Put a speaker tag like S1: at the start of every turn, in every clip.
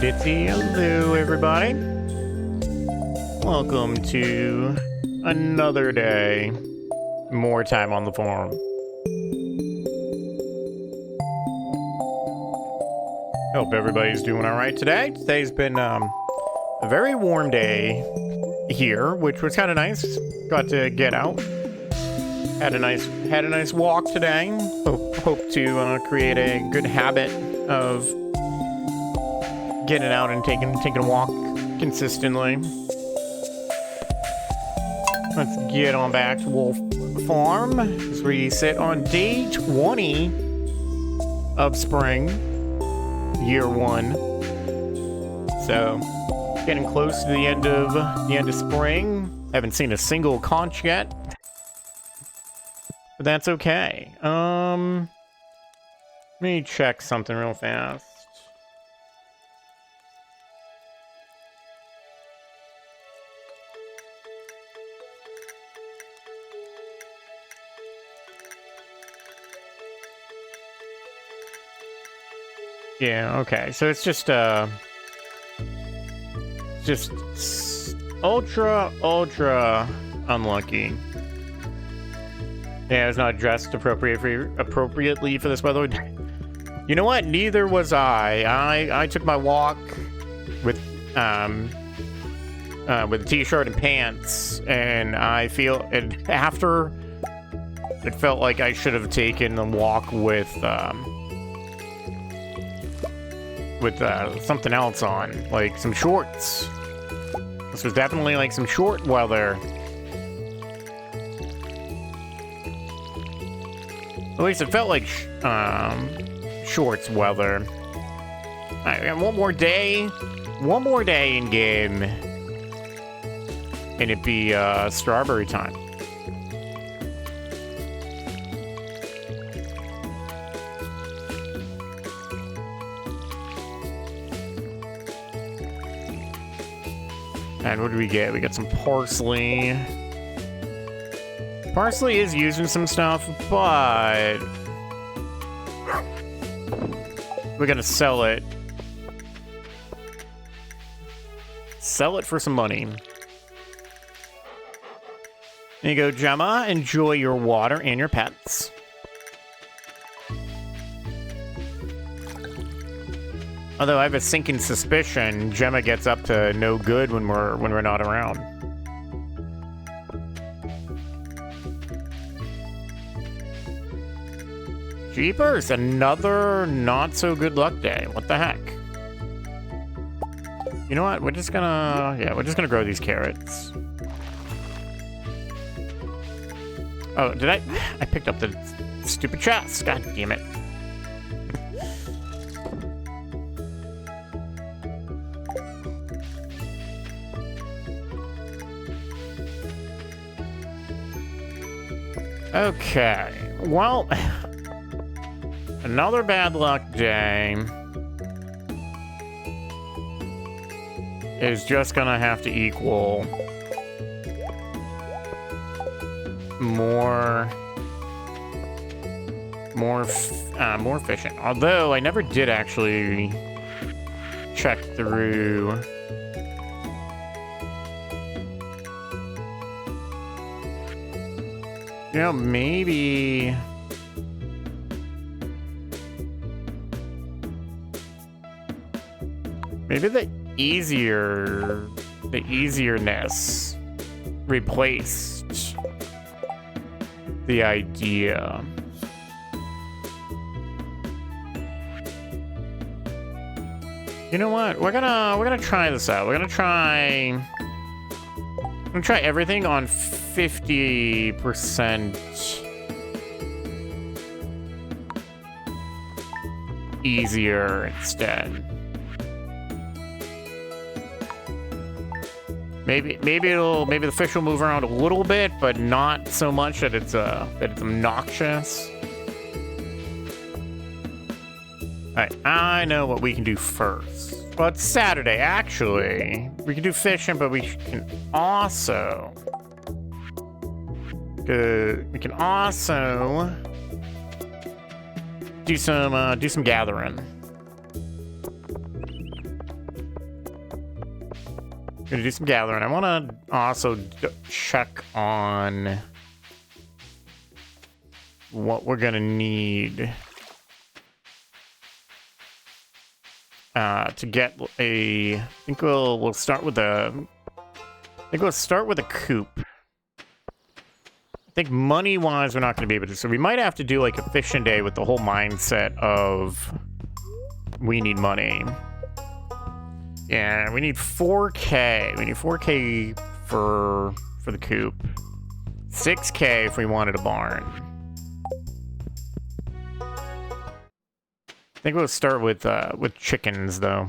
S1: Bitsy. Hello, everybody. Welcome to another day. More time on the farm. Hope everybody's doing all right today. Today's been a very warm day here, which was kind of nice. Got to get out. Had a nice walk today. Hope to create a good habit of getting out and taking a walk consistently. Let's get on back to Wolf Farm as we sit on day 20 of spring, year 1. So, getting close to the end of spring. Haven't seen a single conch yet, but that's okay. Let me check something real fast. Yeah, okay. So it's just ultra unlucky. Yeah, it's not dressed appropriately for this weather. You know what? Neither was I. I took my walk with a t-shirt and pants, and after it felt like I should have taken the walk with something else on, like some shorts. This was definitely like some short weather. At least it felt like shorts weather. All right, one more day in game, and it'd be strawberry time. And what do we get? We got some parsley. Parsley is using some stuff, but we're gonna sell it. Sell it for some money. There you go, Gemma. Enjoy your water and your pets. Although I have a sinking suspicion Gemma gets up to no good when we're not around. Jeepers, another not so good luck day. What the heck? You know what? We're just gonna grow these carrots. Oh, did I picked up the stupid chest. God damn it. Okay, well, another bad luck day is just gonna have to equal more fishing. Although I never did actually check through. You know, maybe the easierness replaced the idea. You know what? We're gonna try this out. We're gonna try everything on 50% easier instead. Maybe the fish will move around a little bit, but not so much that it's obnoxious. Alright, I know what we can do first. Well, it's Saturday, actually. We can do fishing, but we can also do some gathering. Gonna do some gathering. I want to also check on what we're gonna need to get a. I think we'll start with a. I think we'll start with a coop. I think money-wise, we're not going to be able to. So we might have to do like a fishing day with the whole mindset of we need money. Yeah, we need 4K. We need 4K for the coop. 6K if we wanted a barn. I think we'll start with chickens though.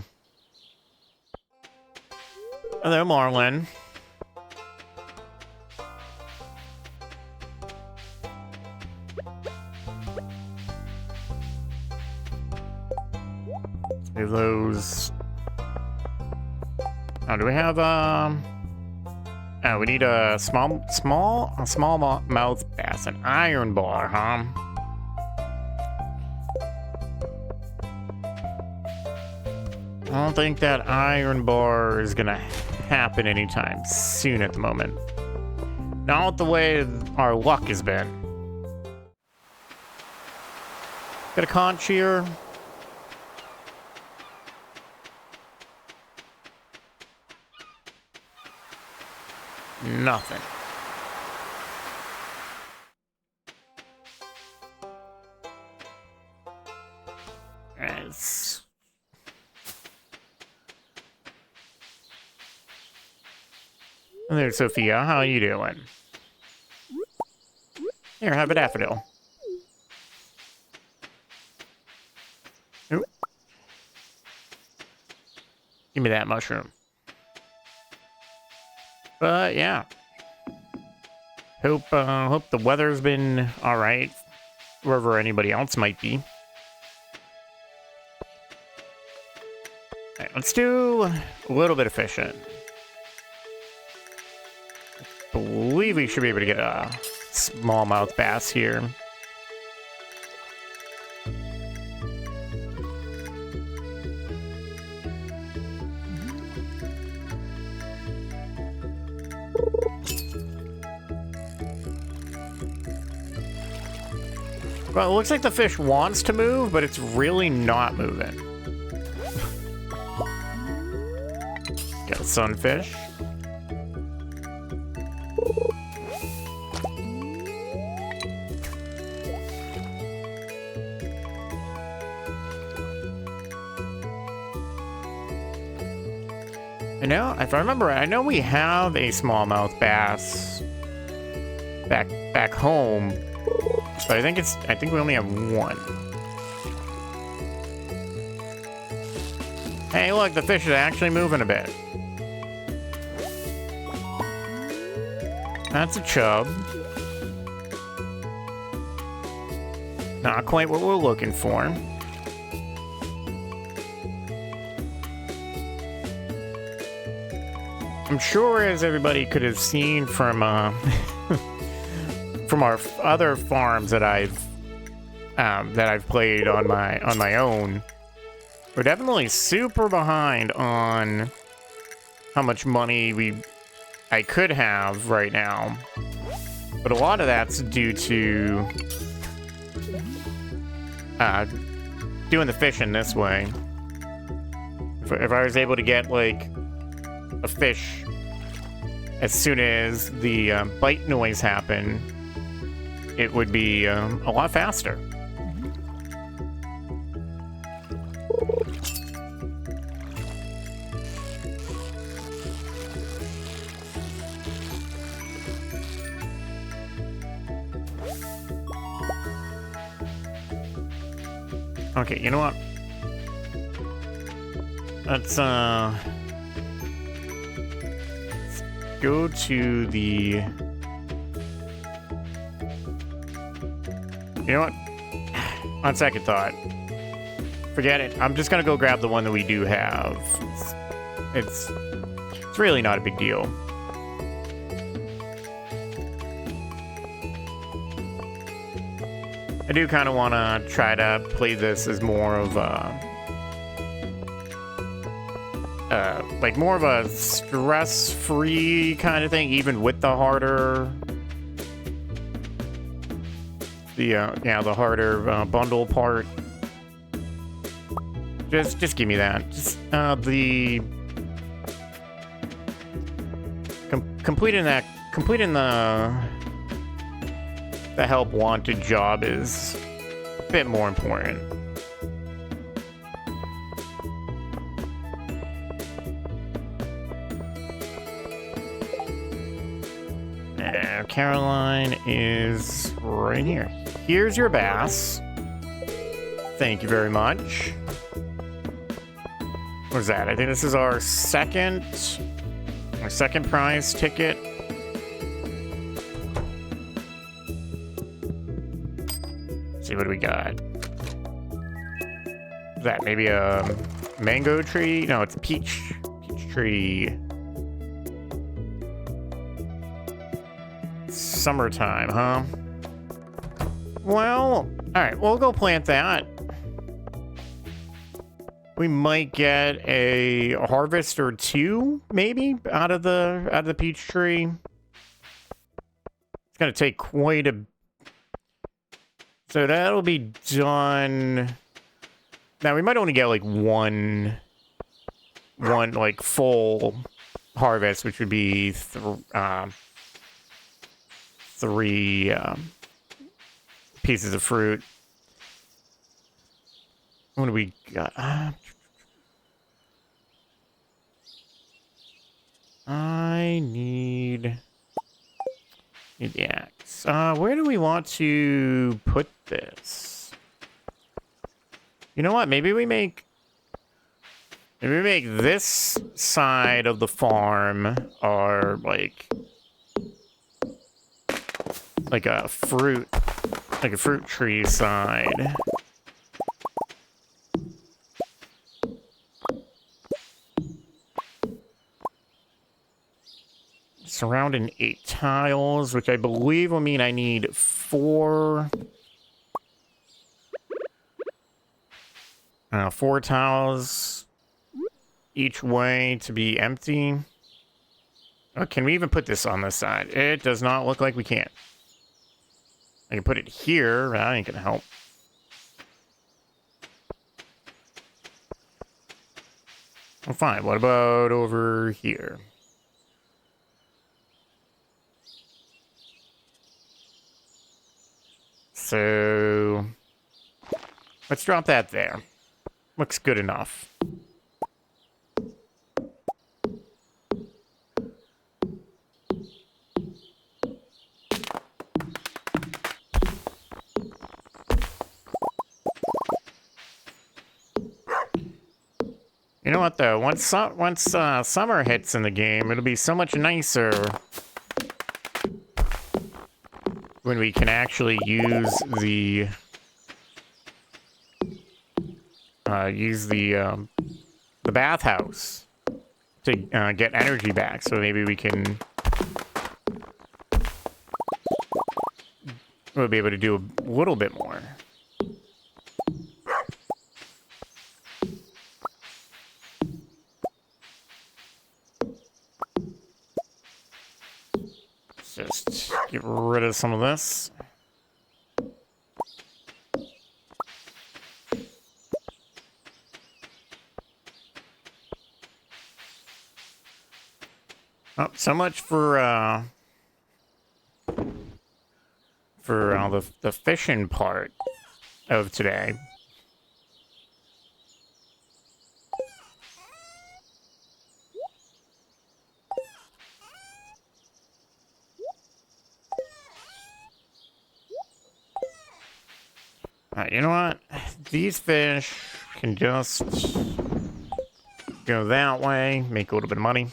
S1: Hello, Marlin. Save those. Oh, do we have oh, we need a small mouth bass, an iron bar, huh? I don't think that iron bar is gonna happen anytime soon at the moment. Not the way our luck has been. Got a conch here. Nothing. It's... There, Sophia. How are you doing? Here, have a daffodil. Ooh. Give me that mushroom. But yeah, hope the weather's been all right wherever anybody else might be. All right, let's do a little bit of fishing. I believe we should be able to get a smallmouth bass here. Well, it looks like the fish wants to move, but it's really not moving. Got a sunfish. I know, if I remember right, I know we have a smallmouth bass back home. But I think we only have one. Hey, look, the fish is actually moving a bit. That's a chub. Not quite what we're looking for. I'm sure, as everybody could have seen from from our other farms that I've played on my own, we're definitely super behind on how much money I could have right now. But a lot of that's due to doing the fishing this way. If I was able to get like a fish as soon as the bite noise happened, it would be a lot faster. Okay, you know what? Let's go to the... You know what? On second thought, forget it. I'm just gonna go grab the one that we do have. It's really not a big deal. I do kind of want to try to play this as more of a like more of a stress-free kind of thing, even with the harder, the harder bundle part. Just give me that. Just completing the help wanted job is a bit more important. Caroline is right here. Here's your bass. Thank you very much. What is that? I think this is our second prize ticket. Let's see, what do we got? Is that maybe a mango tree? No, it's a peach tree. Summertime, huh? Well, alright, we'll go plant that. We might get a harvest or two, maybe, out of the peach tree. It's gonna take quite a... So that'll be done... Now, we might only get, like, one like, full harvest, which would be three pieces of fruit. What do we got? I need the axe. Where do we want to put this? You know what? Maybe we make this side of the farm our like a fruit tree side. Surrounding 8 tiles, which I believe will mean I need 4 tiles each way to be empty. Oh, can we even put this on this side? It does not look like we can. I can put it here, but that ain't gonna help. Well, fine. What about over here? So let's drop that there. Looks good enough. You know what, though? Once summer hits in the game, it'll be so much nicer when we can actually use the bathhouse to get energy back. So maybe we'll be able to do a little bit more. Just get rid of some of this. Oh, so much for the fishing part of today. Alright, you know what? These fish can just go that way, make a little bit of money.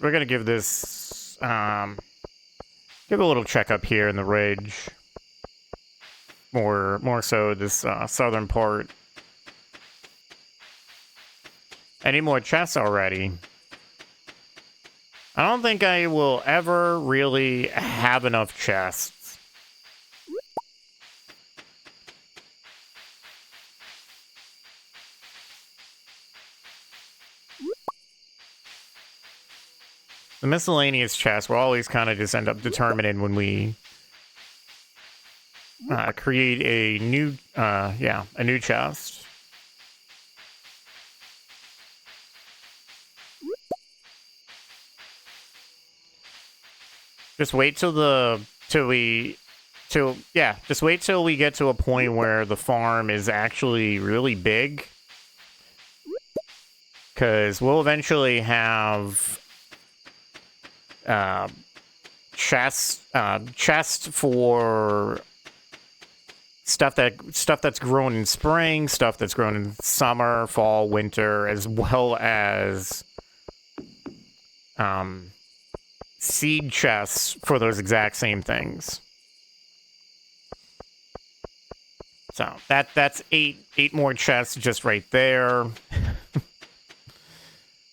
S1: We're gonna give this, give a little checkup here in the ridge. More so this southern part. I need more chests already. I don't think I will ever really have enough chests. The miscellaneous chests will always kind of just end up determining when we create a new, a new chest. Just wait till we get to a point where the farm is actually really big. Because we'll eventually have chests for stuff that's grown in spring, stuff that's grown in summer, fall, winter, as well as seed chests for those exact same things. So that's eight more chests just right there.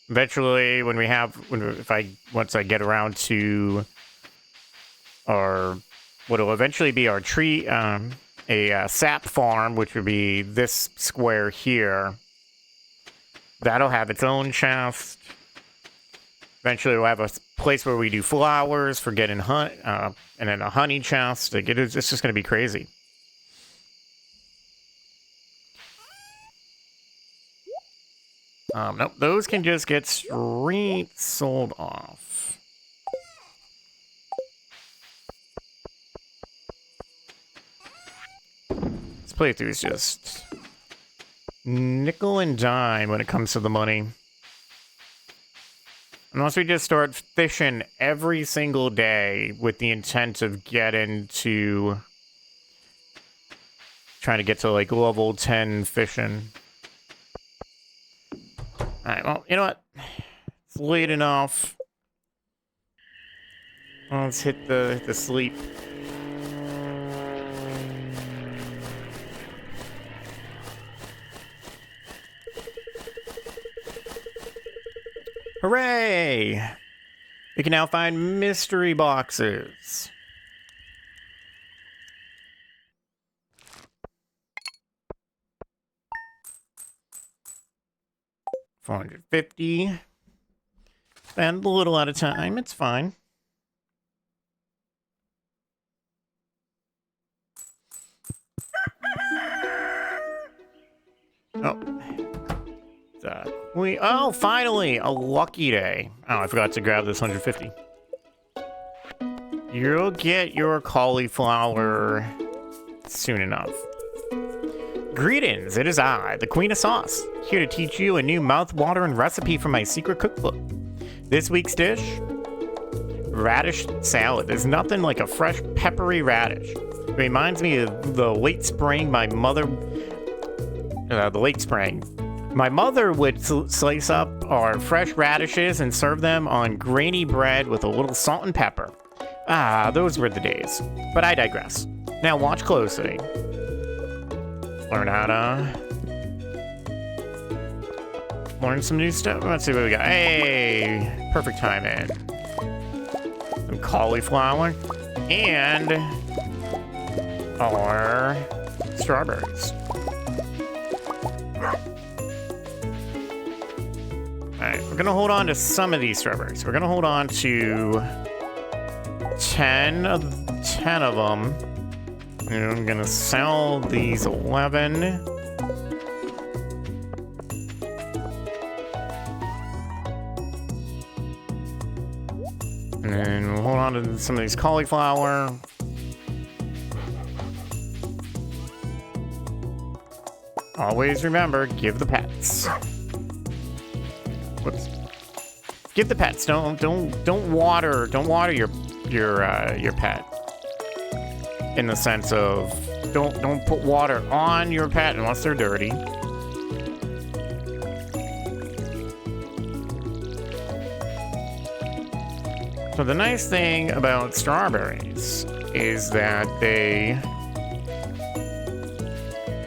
S1: Eventually, once I get around to what'll eventually be our tree, a sap farm, which would be this square here. That'll have its own chest. Eventually, we'll have a place where we do flowers for getting honey, and then a honey chest. It's just going to be crazy. Nope, those can just get straight sold off. This playthrough is just nickel and dime when it comes to the money. Unless we just start fishing every single day with the intent of getting to... trying to get to, like, level 10 fishing. Alright, well, you know what? It's late enough. Let's hit the sleep. Hooray! We can now find mystery boxes. $450. Spend a little at a time. It's fine. Oh, finally! A lucky day. Oh, I forgot to grab this 150. You'll get your cauliflower soon enough. Greetings, it is I, the Queen of Sauce, here to teach you a new mouth-watering recipe from my secret cookbook. This week's dish, radish salad. There's nothing like a fresh, peppery radish. It reminds me of the late spring my mother would slice up our fresh radishes and serve them on grainy bread with a little salt and pepper. Ah, those were the days. But I digress. Now watch closely. Learn how to... learn some new stuff. Let's see what we got. Hey! Perfect timing. Some cauliflower. And... our strawberries. Alright, we're gonna hold on to some of these strawberries. We're gonna hold on to 10 of them. And I'm gonna sell these 11. And then we'll hold on to some of these cauliflower. Always remember, give the pets. Whoops. Give the pets. Don't water your pet. In the sense of don't put water on your pet unless they're dirty. So the nice thing about strawberries is that they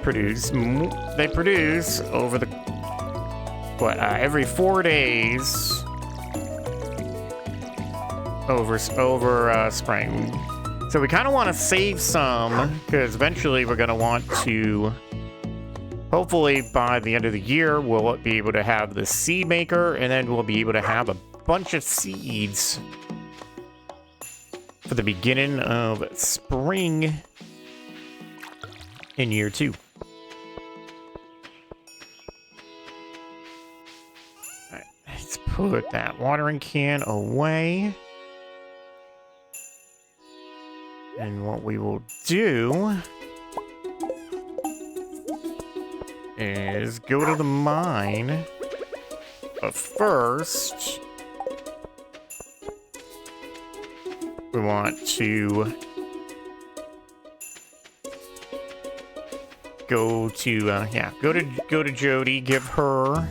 S1: produce over the every 4 days over spring. So we kind of want to save some, because eventually we're going to want to, hopefully by the end of the year, we'll be able to have the seed maker, and then we'll be able to have a bunch of seeds for the beginning of spring in year 2. Alright, let's put that watering can away. And what we will do is go to the mine, but first we want to go to Jody, give her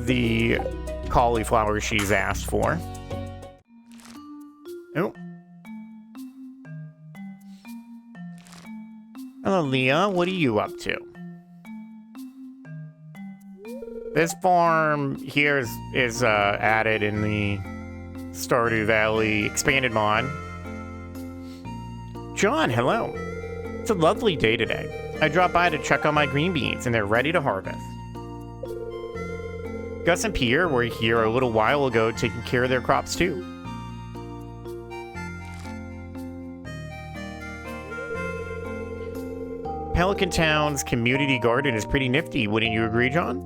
S1: the cauliflower she's asked for. Oh. Hello, Leah. What are you up to? This farm here is added in the Stardew Valley expanded mod. John, hello. It's a lovely day today. I dropped by to check on my green beans, and they're ready to harvest. Gus and Pierre were here a little while ago taking care of their crops too. Pelican Town's community garden is pretty nifty, wouldn't you agree, John?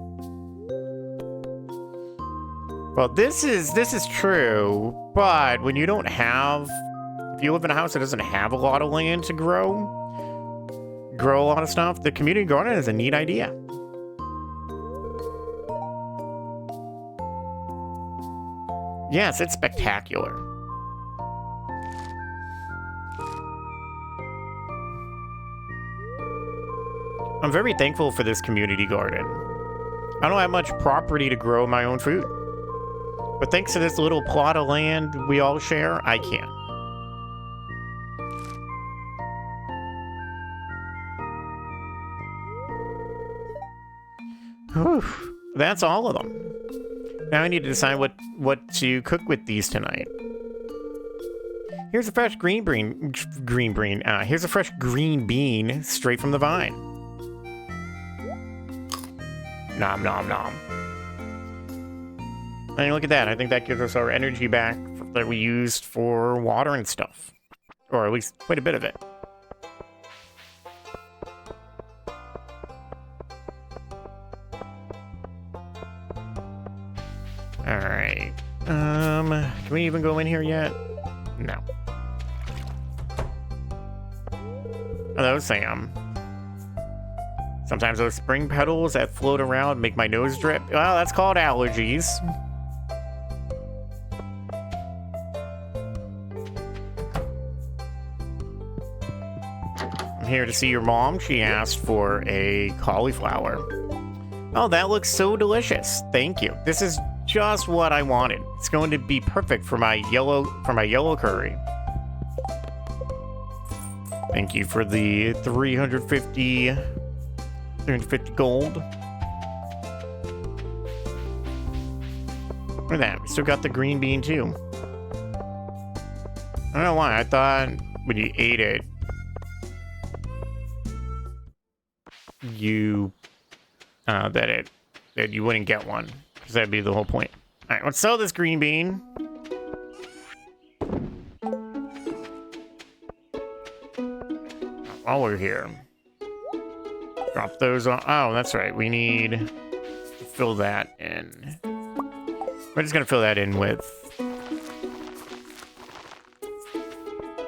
S1: Well, this is true, but when you don't have, if you live in a house that doesn't have a lot of land to grow a lot of stuff, the community garden is a neat idea. Yes, it's spectacular. I'm very thankful for this community garden. I don't have much property to grow my own food, but thanks to this little plot of land we all share, I can. Whew, that's all of them. Now I need to decide what to cook with these tonight. Here's a fresh green bean. Here's a fresh green bean straight from the vine. Nom nom nom. And look at that. I think that gives us our energy back that we used for water and stuff, or at least quite a bit of it. All right. Can we even go in here yet? No. Oh, that was Sam. Sometimes those spring petals that float around make my nose drip. Well, that's called allergies. I'm here to see your mom. She asked for a cauliflower. Oh, that looks so delicious. Thank you. This is just what I wanted. It's going to be perfect for my yellow curry. Thank you for the 350 gold. Look at that. We still got the green bean too. I don't know why. I thought when you ate it, that you wouldn't get one, because that'd be the whole point. All right, let's sell this green bean. While we're here, drop those on. Oh, that's right. We need to fill that in. We're just gonna fill that in with.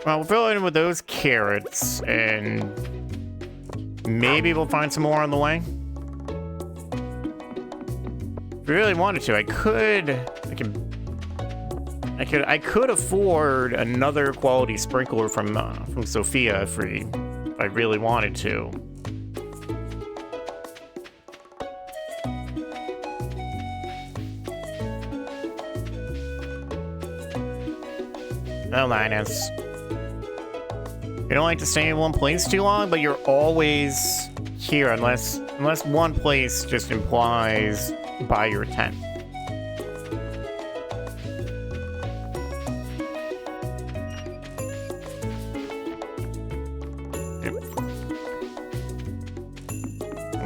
S1: Well, we'll fill it in with those carrots, and maybe we'll find some more on the way. If we really wanted to, I could afford another quality sprinkler from Sophia if I really wanted to. Oh, Linus. You don't like to stay in one place too long, but you're always here unless one place just implies buy your tent.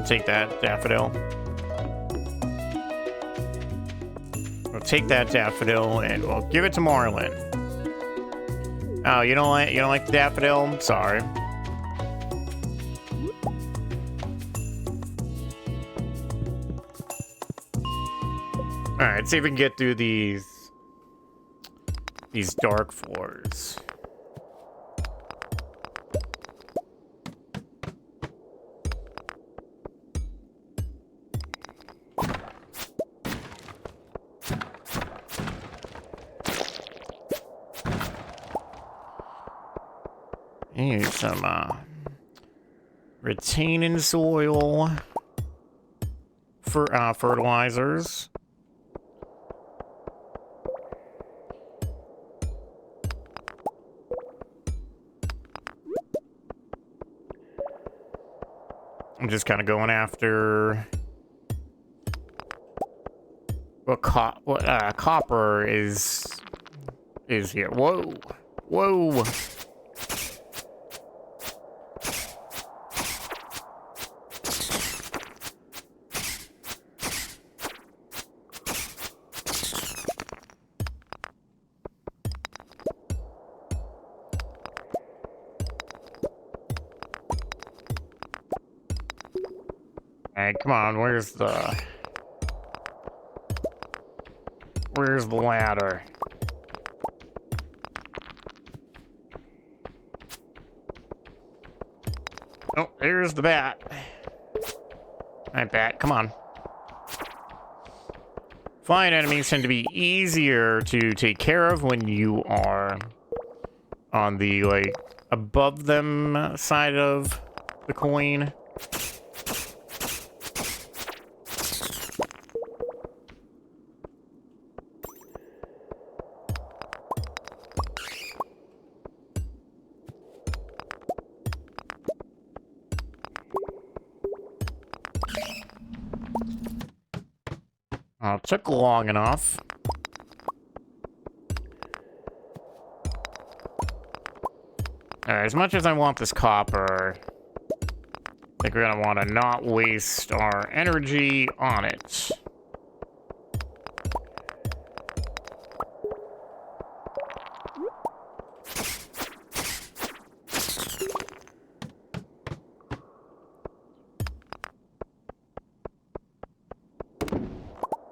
S1: I'll take that daffodil. We'll take that daffodil and we'll give it to Marlin. Oh, you don't like the daffodil? Sorry. All right, see if we can get through these dark floors. Here's some retaining soil for fertilizers. I'm just kind of going after what copper is here. Whoa, whoa. Hey, come on, where's the ladder? Oh, there's the bat. Alright, bat, come on. Flying enemies tend to be easier to take care of when you are on the, like, above them side of the coin. Oh, it took long enough. As much as I want this copper, I think we're gonna want to not waste our energy on it.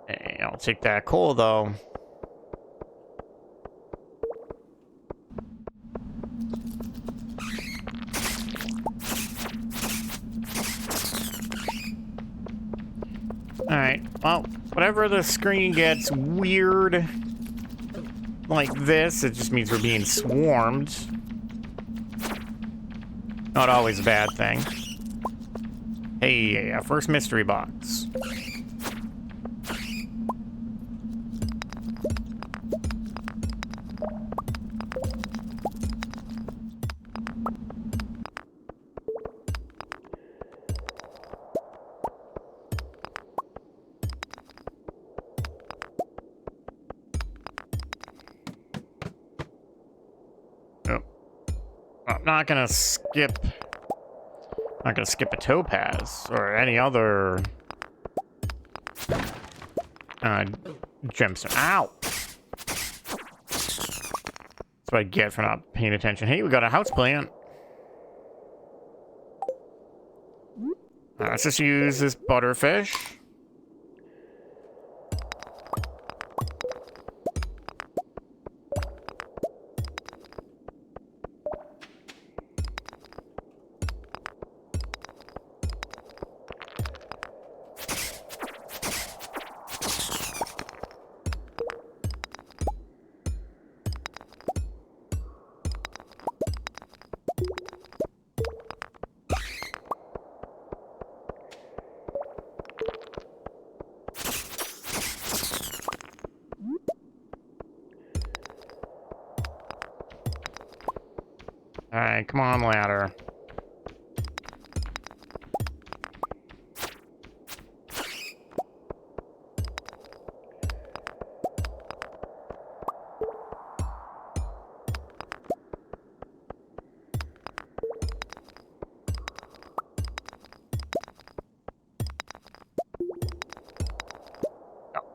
S1: Hey, I'll take that coal though. Alright, well, whenever the screen gets weird like this, it just means we're being swarmed. Not always a bad thing. Hey, first mystery box. I'm not gonna skip a topaz or any other gemstone. Ow! That's what I get for not paying attention. Hey, we got a house plant. Let's just use this butterfish. Alright, come on, ladder.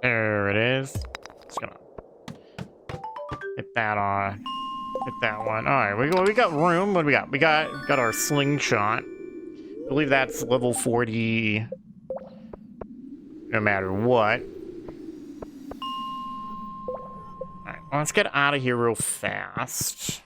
S1: There it is. Just gonna hit that on. Hit that one. All right, we got room. What do we got? We got our slingshot. I believe that's level 40 no matter what. All right, well, let's get out of here real fast.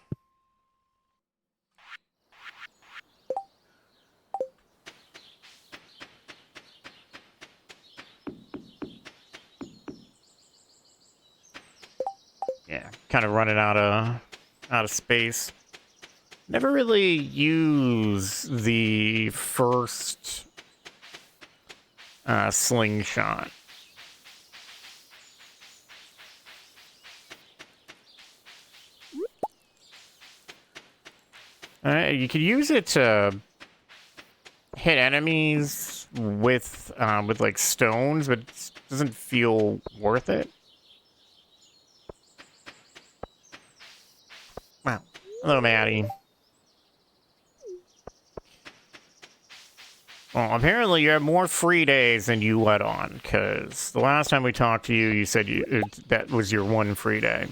S1: Yeah, kind of running out of space. Never really use the first slingshot. You could use it to hit enemies with like stones, but it doesn't feel worth it. Wow. Hello, Maddie. Well, apparently you have more free days than you let on, because the last time we talked to you, you said that was your one free day.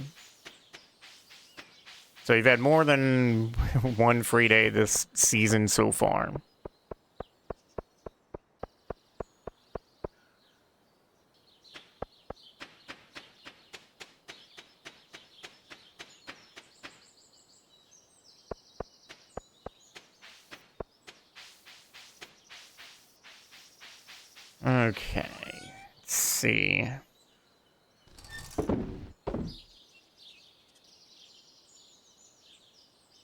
S1: So you've had more than one free day this season so far. Okay, let's see.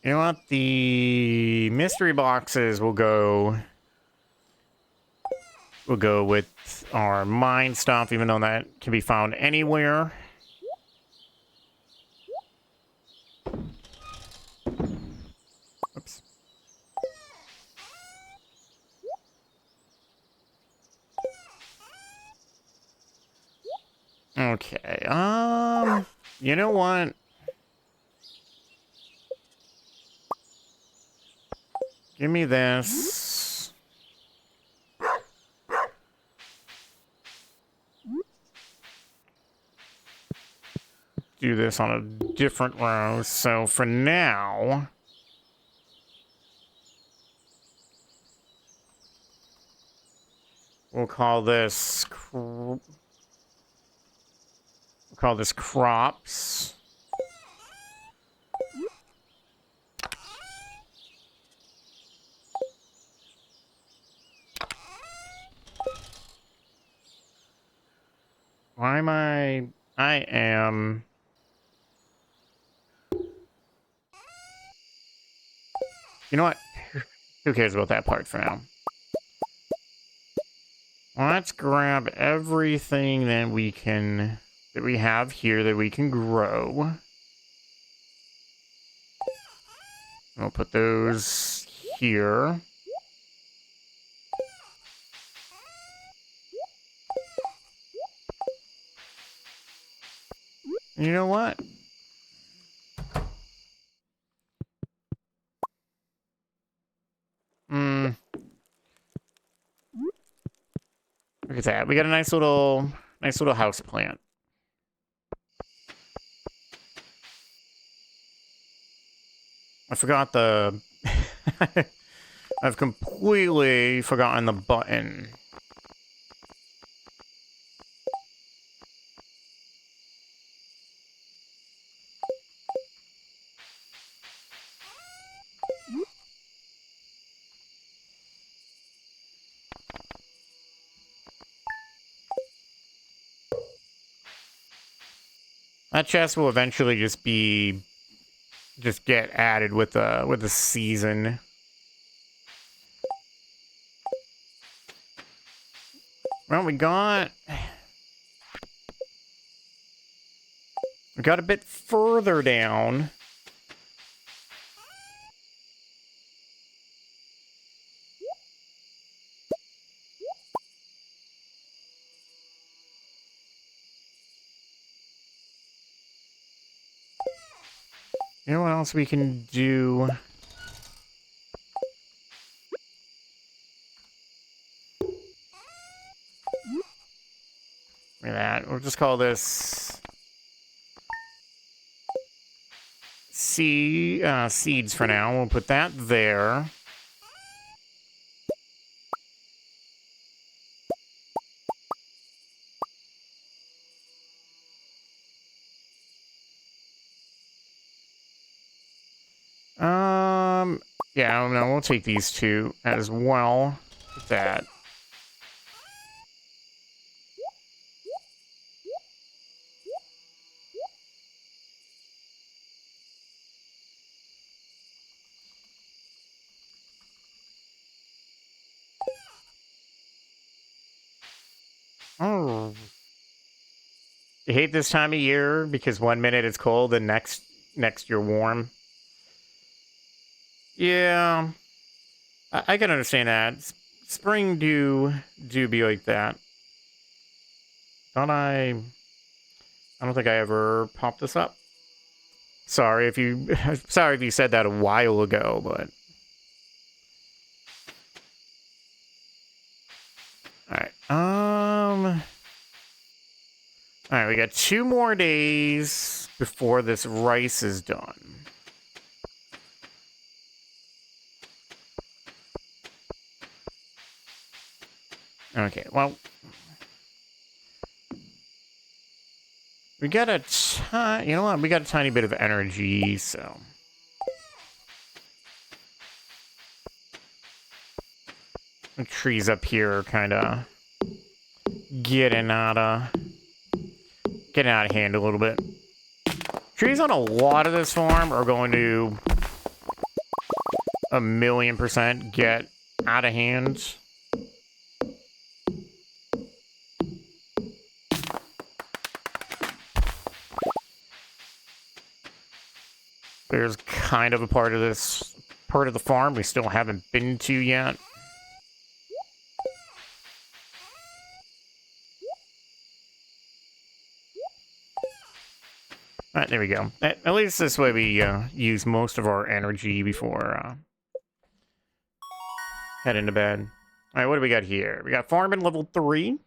S1: You know what? The mystery boxes will go with our mine stuff, even though that can be found anywhere. Oops. Okay, you know what? Give me this. Do this on a different row. So for now, we'll call this crops. Why am I am... You know what? Who cares about that part for now? Let's grab everything that we have here that we can grow. We'll put those here. You know what? Look at that. We got a nice little house plant. I forgot the... I've completely forgotten the button. That chest will eventually just get added with the season. Well, we got a bit further down. You know what else we can do? Look at that. We'll just call this seeds for now. We'll put that there. Yeah, no, we'll take these two as well. Put that. Oh. I hate this time of year because 1 minute it's cold and next you're warm. Yeah, I can understand that. Spring do be like that. I don't think I ever popped this up. Sorry if you said that a while ago, but all right, we got 2 more days before this rice is done. Okay, well, we got you know what? We got a tiny bit of energy, so the trees up here kind of getting out of hand a little bit. Trees on a lot of this farm are going to 1,000,000% get out of hand. There's kind of a part of the farm we still haven't been to yet. All right, there we go. At least this way we use most of our energy before heading to bed. All right, what do we got here? We got farming level 3.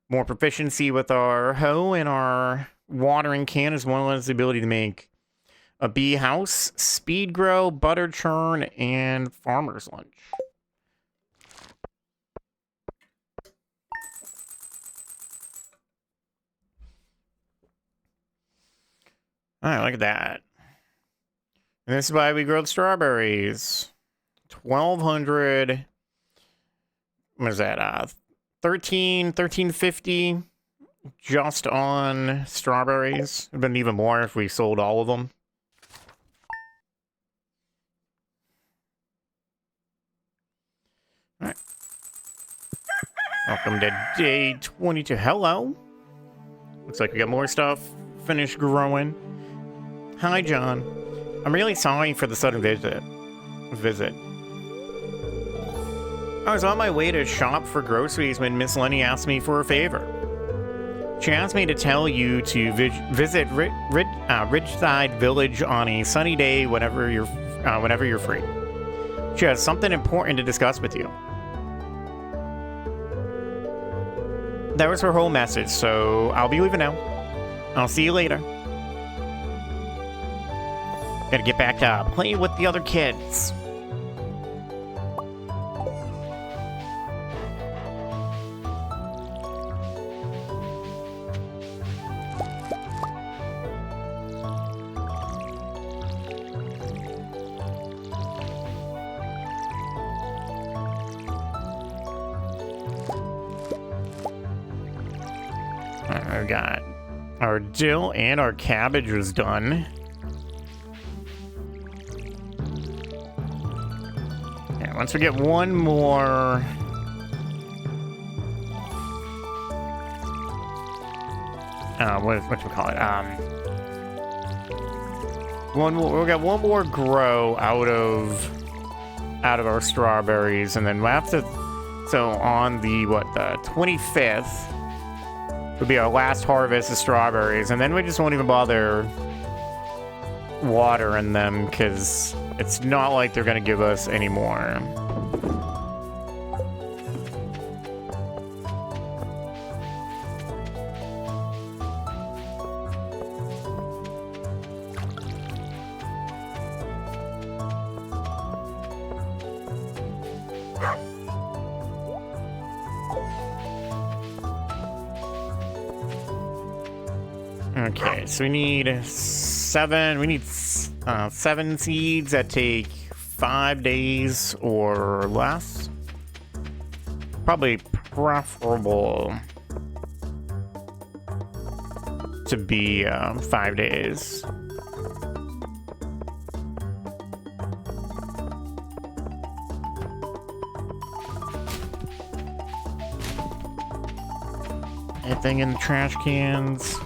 S1: More proficiency with our hoe and our watering can, as well as the ability to make a bee house, speed grow, butter churn, and farmer's lunch. All right, look at that. And this is why we grow the strawberries. 1,200. What is that? 1350 just on strawberries. It'd been even more if we sold all of them. All right. Welcome to day 22. Hello. Looks like we got more stuff finished growing. Hi, John. I'm really sorry for the sudden visit. I was on my way to shop for groceries when Miss Lenny asked me for a favor. She asked me to tell you to visit Ridgeside Village on a sunny day whenever you're free. She has something important to discuss with you. That was her whole message, so I'll be leaving now. I'll see you later. Gotta get back to playing with the other kids. We got our dill and our cabbage was done. Yeah, once we get one more... what we call it? We'll get one more grow out of our strawberries, and then we'll have to... So on the, the 25th... would be our last harvest of strawberries, and then we just won't even bother watering them because it's not like they're gonna give us any more. Okay, so we need 7 seeds that take 5 days or less. Probably preferable to be 5 days. Anything in the trash cans?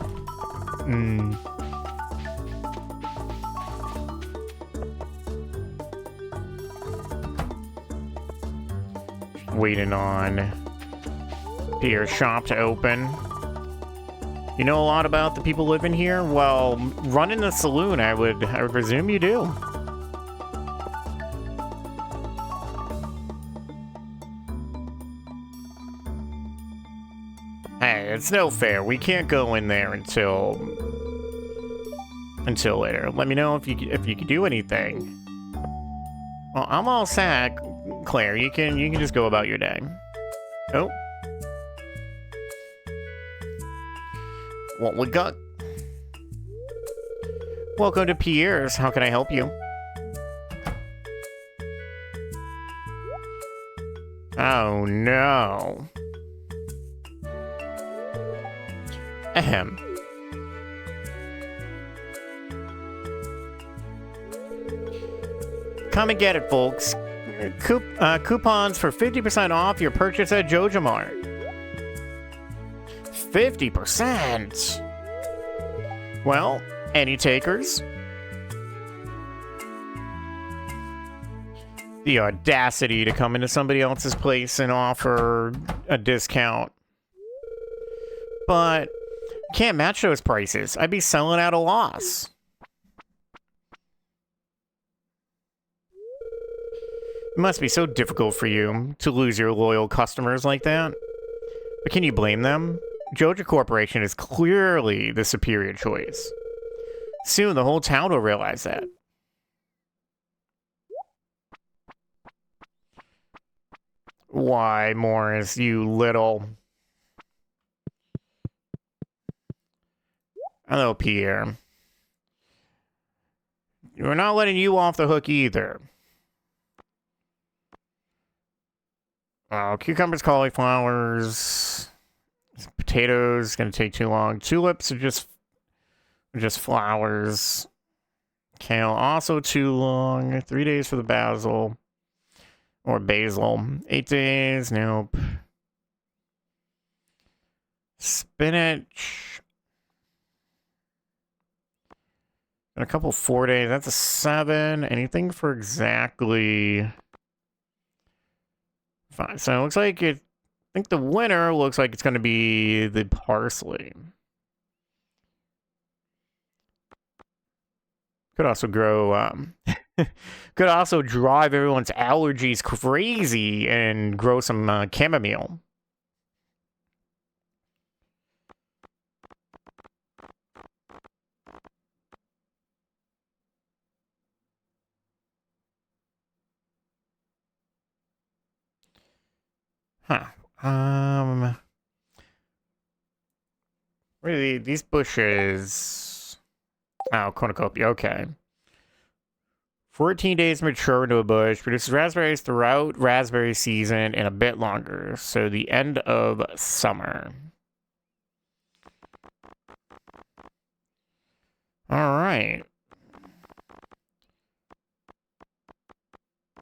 S1: Waiting on Pierre's shop to open. You know a lot about the people living here? Well, running a saloon, I would presume you do. Hey, it's no fair. We can't go in there until later. Let me know if you can do anything. Well, I'm all set, Claire. You can just go about your day. Oh. What we got? Welcome to Pierre's. How can I help you? Oh no. Ahem. Come and get it, folks. Coupons for 50% off your purchase at Joja Mart. 50%? Well, any takers? The audacity to come into somebody else's place and offer a discount. But can't match those prices. I'd be selling at a loss. It must be so difficult for you to lose your loyal customers like that. But can you blame them? Joja Corporation is clearly the superior choice. Soon the whole town will realize that. Why, Morris, you little... Hello, Pierre. We're not letting you off the hook either. Cucumbers, cauliflowers, potatoes, gonna take too long. Tulips are just flowers. Kale, also too long. 3 days for the basil. Or basil. 8 days, nope. Spinach. And a couple 4 days, that's a 7. Anything for exactly 5. So it looks like I think the winner looks like it's going to be the parsley. Could also grow, could also drive everyone's allergies crazy and grow some chamomile. Huh. Really, these bushes... Oh, Cournucopia, okay. 14 days mature into a bush, produces raspberries throughout raspberry season and a bit longer, so the end of summer. Alright.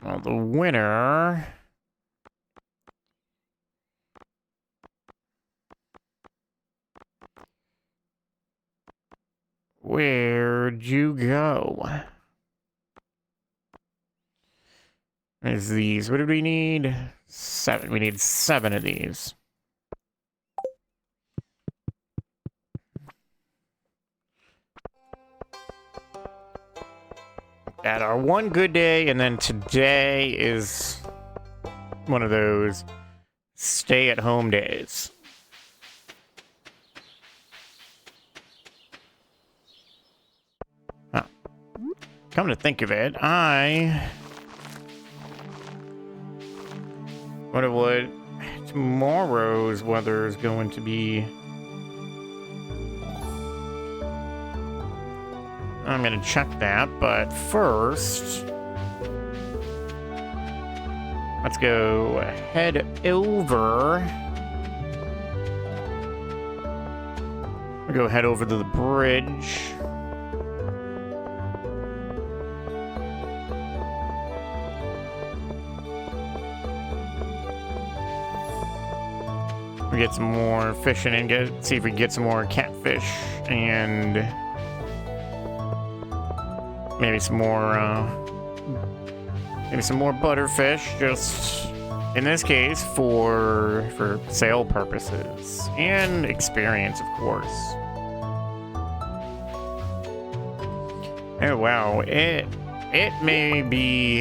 S1: Well, the winner... Where'd you go? Is these? What did we need? 7. We need 7 of these. At our one good day, and then today is one of those stay-at-home days. Huh. Come to think of it, I Wonder what tomorrow's weather is going to be. I'm gonna check that, but first, let's go head over. We'll go head over to the bridge. We get some more fishing and see if we can get some more catfish and maybe some more butterfish, just in this case for sale purposes and experience, of course. Oh wow, it may be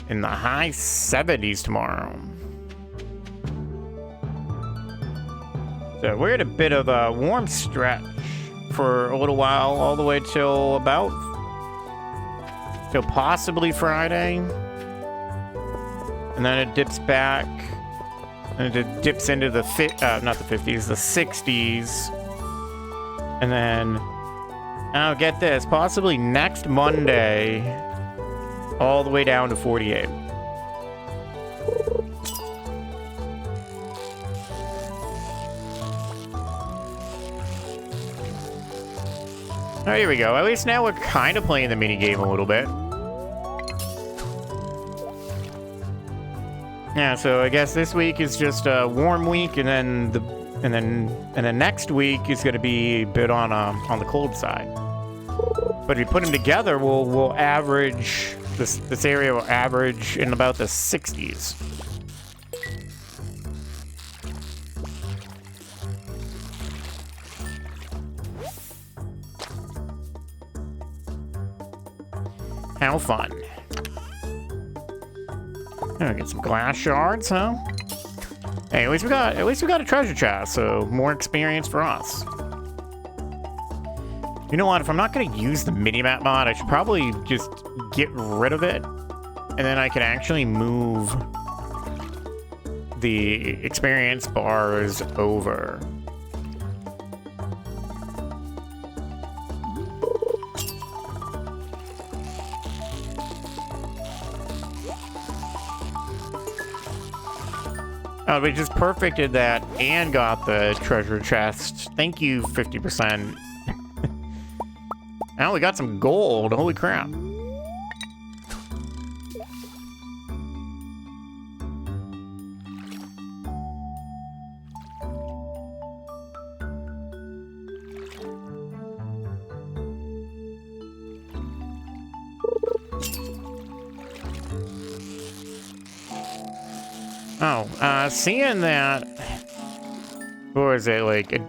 S1: in the high 70s tomorrow. So we're at a bit of a warm stretch for a little while, all the way till possibly Friday. And then it dips back, and it dips into the not the 50s, the 60s. And then, oh, get this, possibly next Monday, all the way down to 48. Oh, here we go. At least now we're kind of playing the minigame a little bit. Yeah, so I guess this week is just a warm week, and then next week is going to be a bit on the cold side. But if you put them together, we'll average this area will average in about the 60s. How fun. Oh, get some glass shards, huh? Hey, at least we got a treasure chest, so more experience for us. You know what? If I'm not gonna use the minimap mod, I should probably just get rid of it, and then I can actually move the experience bars over. Oh, we just perfected that and got the treasure chest. Thank you, 50%. Now we got some gold. Holy crap. Oh, seeing that, what was it, like a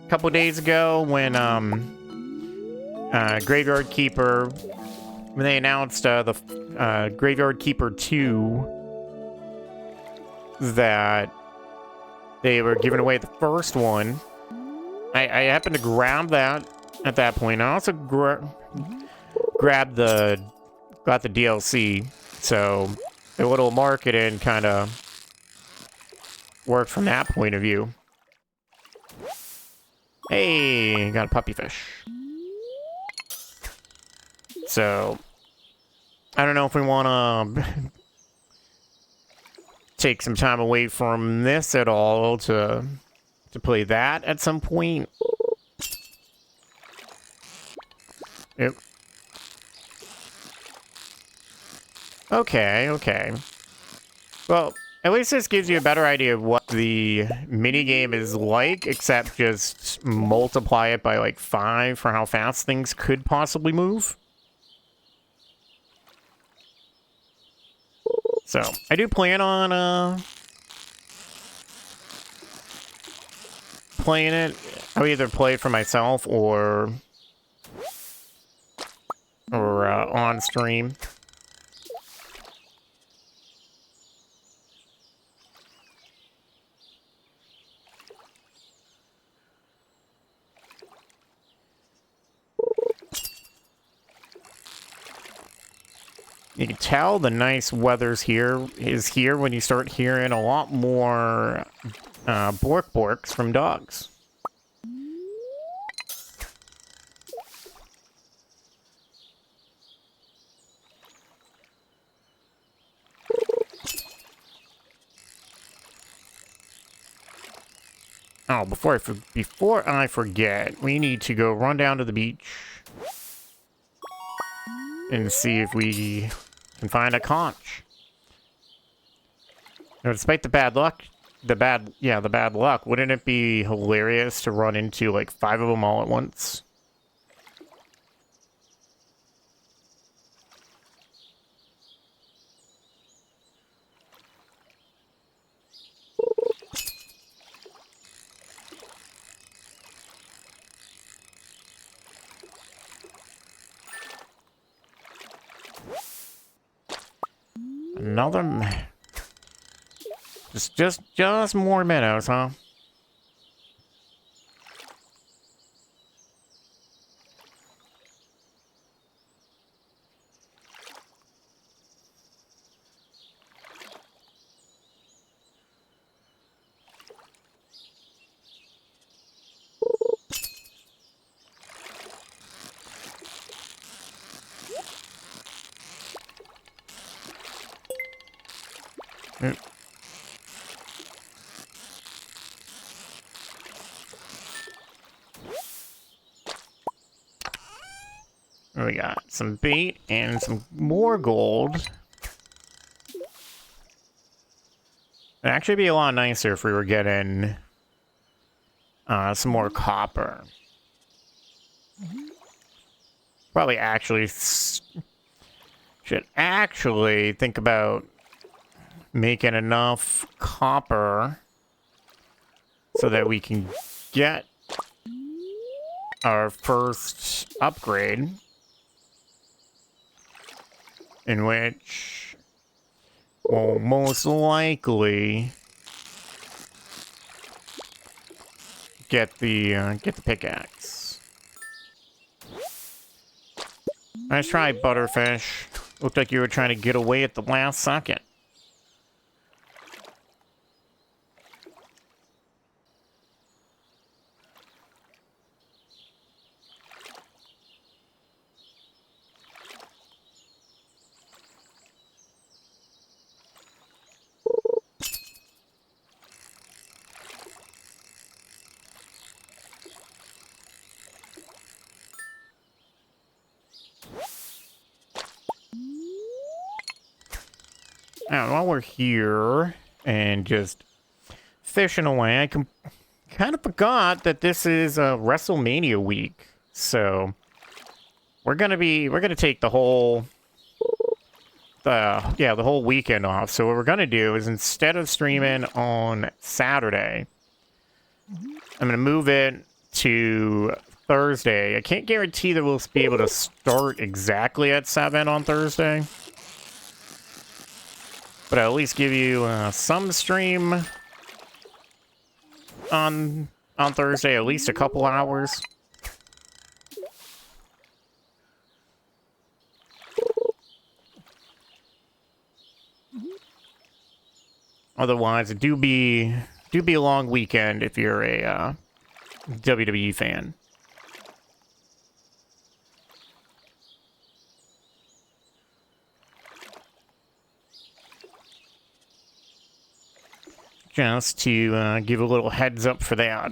S1: couple days ago when Graveyard Keeper, when they announced the Graveyard Keeper 2, that they were giving away the first one. I happened to grab that at that point. I also got the DLC, so a little marketing kind of worked from that point of view. Hey, got a puppy fish. So, I don't know if we want to take some time away from this at all to play that at some point. Yep. Okay. Well, at least this gives you a better idea of what the minigame is like, except just multiply it by like 5 for how fast things could possibly move. So, I do plan on playing it. I'll either play it for myself or on stream. You can tell the nice weather's here is here when you start hearing a lot more borks from dogs. Oh, before I forget, we need to go run down to the beach and see if we can find a conch. Now, despite the bad luck, wouldn't it be hilarious to run into like 5 of them all at once? Another... Just more minnows, huh? We got some bait and some more gold. It'd actually be a lot nicer if we were getting some more copper. Probably actually should actually think about making enough copper so that we can get our first upgrade, in which we'll most likely get the pickaxe. Nice try, Butterfish. Looked like you were trying to get away at the last second. Now, while we're here and just fishing away, I kind of forgot that this is a WrestleMania week. So we're gonna take the whole weekend off. So what we're gonna do is, instead of streaming on Saturday, I'm gonna move it to Thursday. I can't guarantee that we'll be able to start exactly at 7 on Thursday, but I'll at least give you some stream on Thursday, at least a couple hours. Otherwise, it do be a long weekend if you're a WWE fan. Just to give a little heads up for that.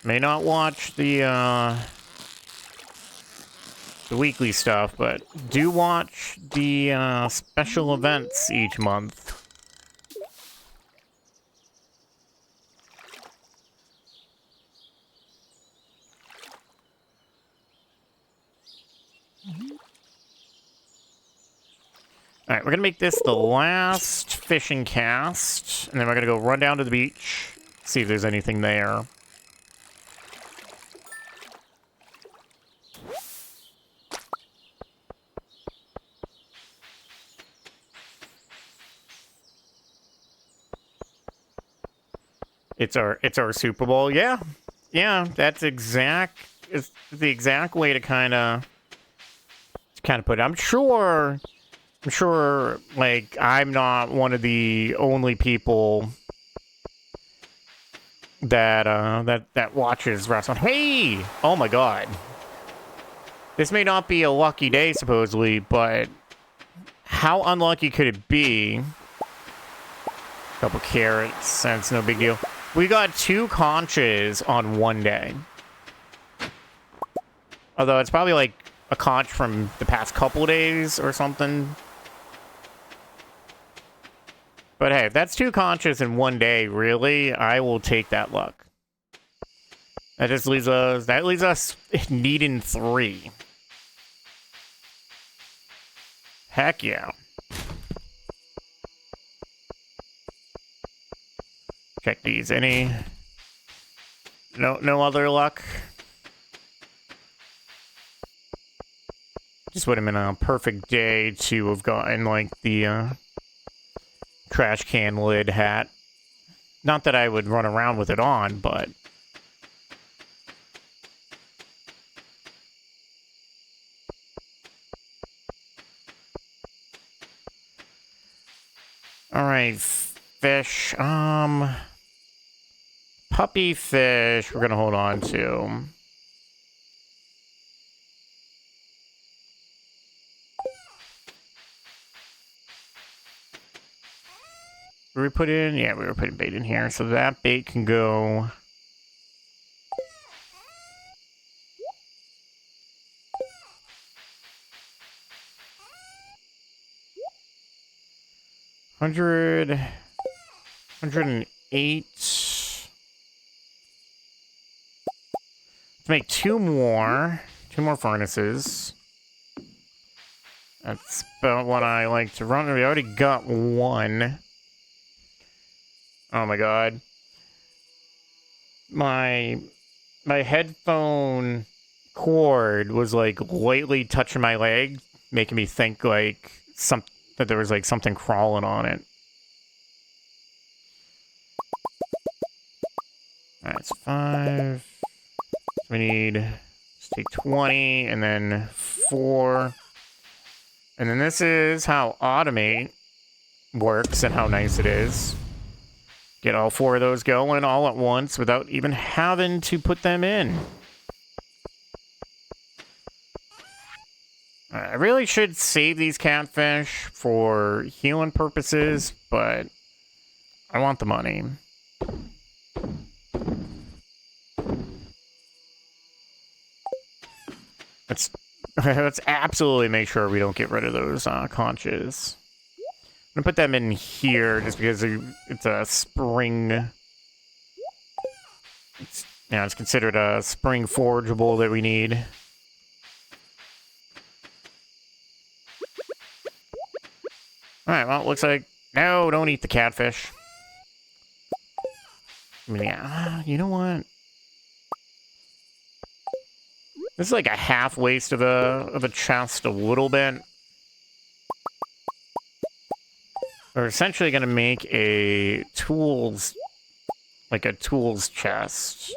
S1: May not watch the weekly stuff, but do watch the special events each month. Alright, we're gonna make this the last fishing cast, and then we're gonna go run down to the beach, see if there's anything there. It's our Super Bowl, yeah. yeah, that's it's the exact way to kind of put it. I'm sure, like, I'm not one of the only people that that watches wrestling. Hey! Oh my god. This may not be a lucky day, supposedly, but how unlucky could it be? Couple carrots, that's no big deal. We got 2 conches on one day. Although it's probably like a conch from the past couple days or something. But hey, if that's 2 conches in one day, really, I will take that luck. That just leaves us needing 3. Heck yeah. Check these. Any... No other luck? Just would have been a perfect day to have gotten, like, the, trash can lid hat. Not that I would run around with it on, but... Alright, fish. Puppy fish we're gonna hold on to. Were we put in? Yeah, we were putting bait in here. So that bait can go... $108. Let's make 2 more. 2 more furnaces. That's about what I like to run. We already got 1. Oh my god. My headphone cord was like lightly touching my leg, making me think like that there was like something crawling on it. Alright, it's 5. We need, let's take 20 and then 4. And then this is how automate works and how nice it is. Get all 4 of those going all at once without even having to put them in. I really should save these catfish for healing purposes, but I want the money. Let's absolutely make sure we don't get rid of those conches. I'm gonna put them in here just because it's a spring. It's considered a spring forageable that we need. Alright, well, it looks like... No, don't eat the catfish. I mean, yeah, you know what? This is like a half waste of a chest, a little bit. We're essentially gonna make a tools... like a tools chest.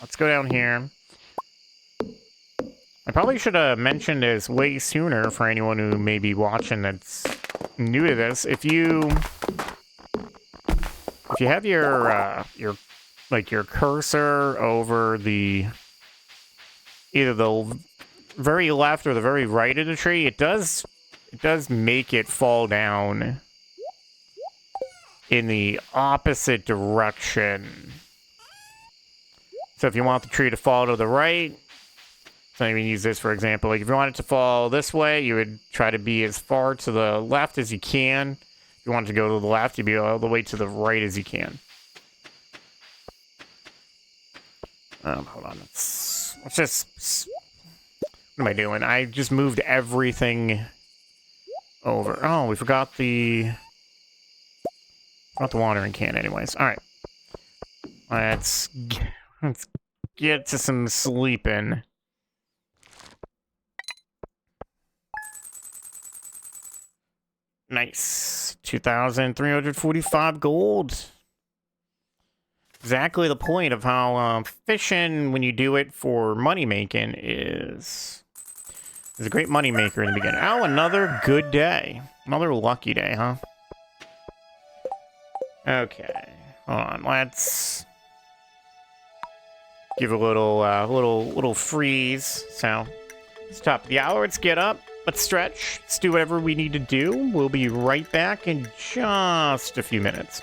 S1: Let's go down here. I probably should have mentioned this way sooner for anyone who may be watching that's new to this. If you have your cursor over the either the very left or the very right of the tree, it does make it fall down in the opposite direction. So if you want the tree to fall to the right, so you can use this for example. Like if you want it to fall this way, you would try to be as far to the left as you can. If you want it to go to the left, you'd be all the way to the right as you can. Hold on. Let's just... What am I doing? I just moved everything over. Oh, we forgot the watering can anyways. Alright. Let's get to some sleeping. Nice. 2,345 gold. Exactly the point of how fishing, when you do it for money making, is a great money maker in the beginning. Oh, another good day. Another lucky day, huh? Okay. Hold on. Let's give a little freeze. So, it's top of the hour. Let's get up. Let's stretch. Let's do whatever we need to do. We'll be right back in just a few minutes.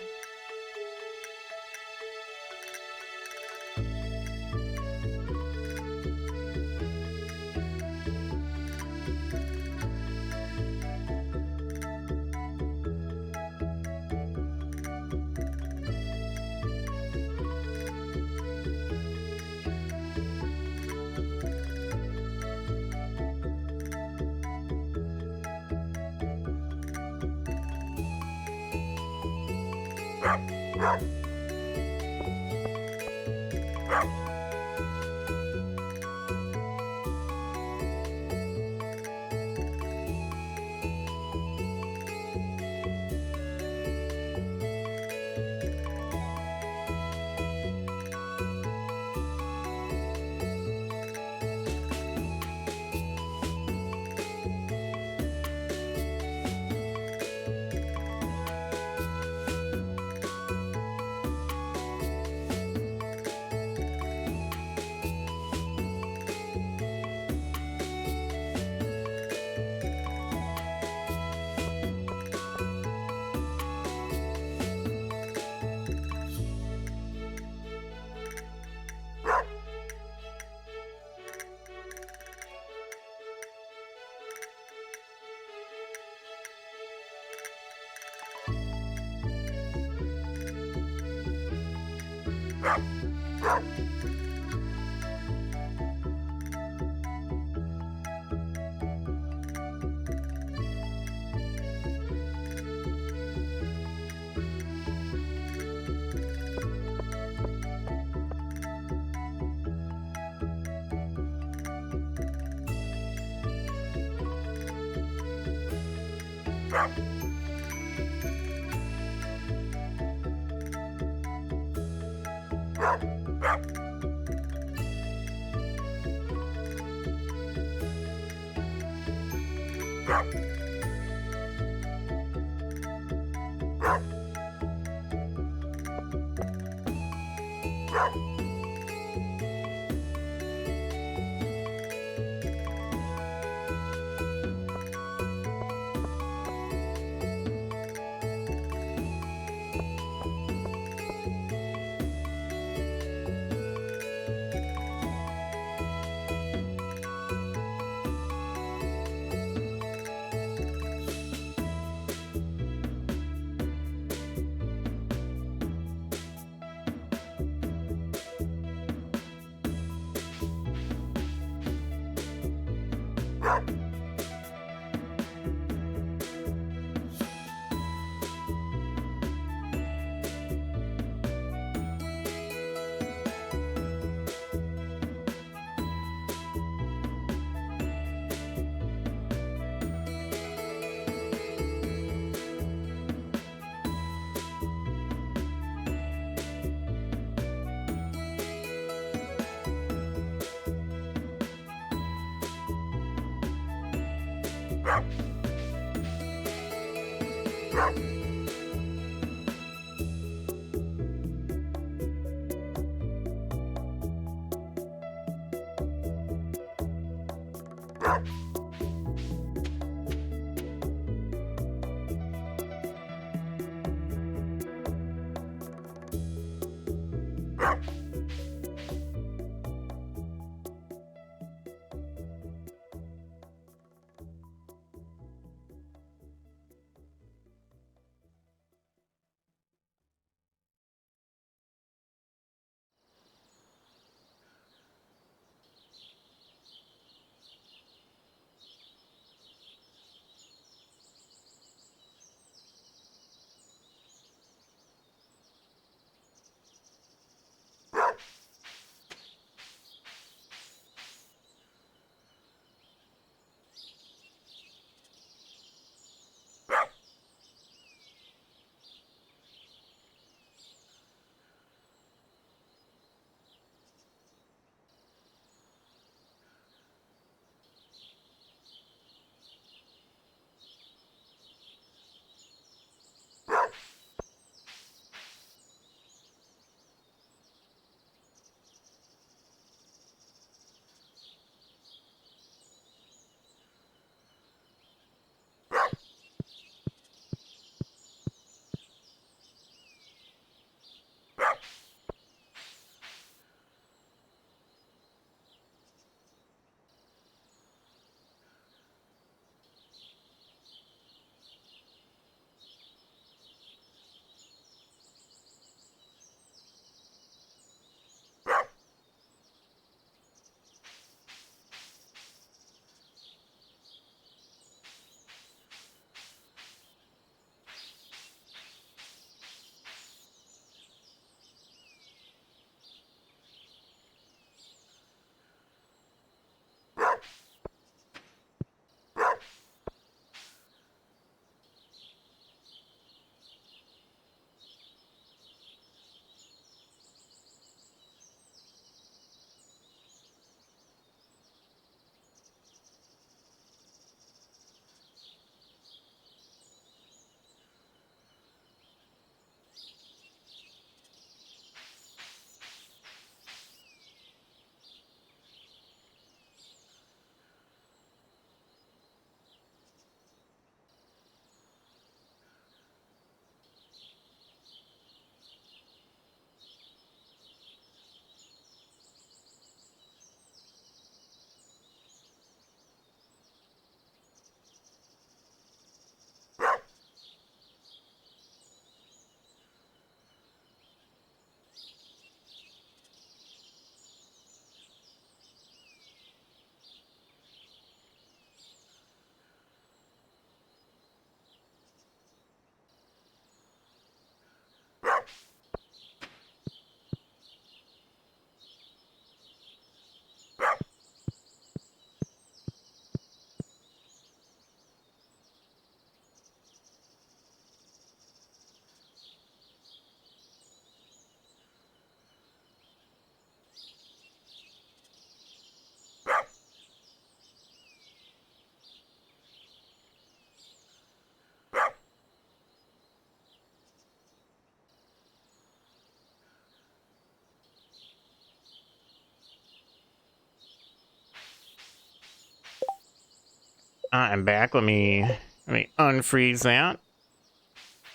S1: I'm back. Let me unfreeze that.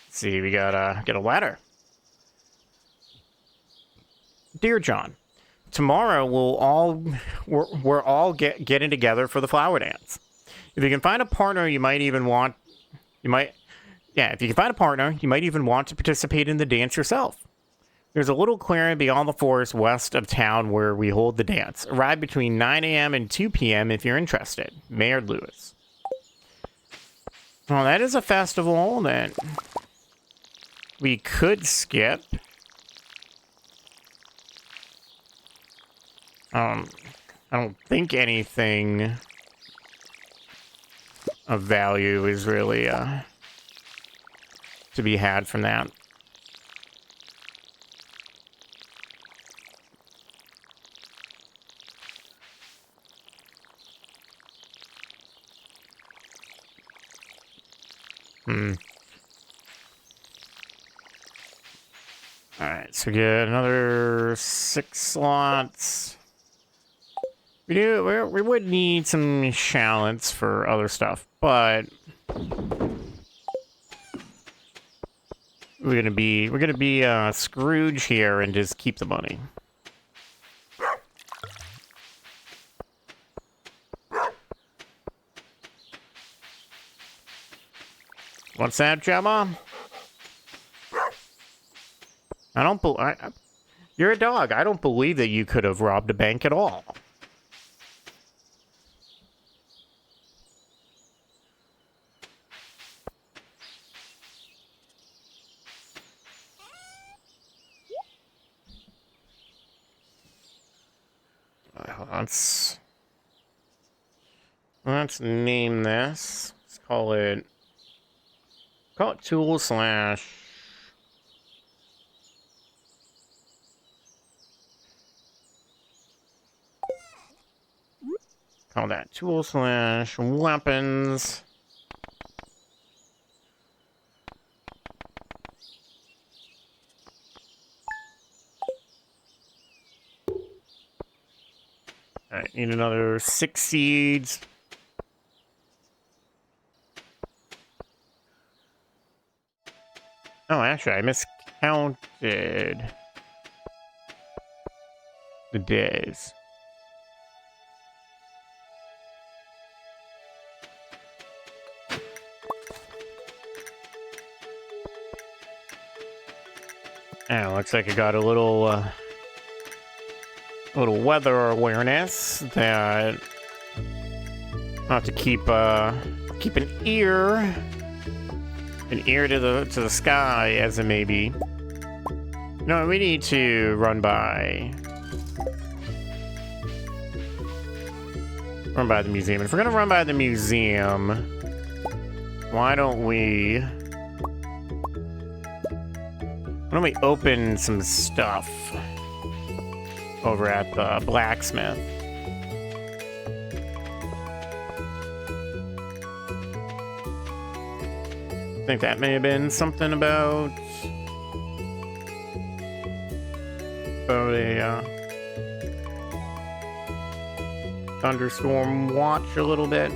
S1: Let's see, we got get a letter. Dear John, tomorrow we're all getting together for the flower dance. If you can find a partner, if you can find a partner, you might even want to participate in the dance yourself. There's a little clearing beyond the forest west of town where we hold the dance. Arrive between 9 a.m. and 2 p.m. if you're interested. Mayor Lewis. Well, that is a festival that we could skip. I don't think anything of value is really to be had from that. Alright, so we get another 6 slots. We would need some shallots for other stuff, but we're gonna be Scrooge here and just keep the money. What's that, Gemma? You're a dog. I don't believe that you could have robbed a bank at all. Let's name this. Let's call it tool slash. Call that tool slash weapons. Alright, need another 6 seeds. Oh, actually, I miscounted the days. Oh, looks like I got a little weather awareness that I'll have to keep an ear to the sky as it may be. No, we need to run by the museum. If we're gonna run by the museum, why don't we open some stuff over at the blacksmith? I think that may have been something about a thunderstorm watch a little bit.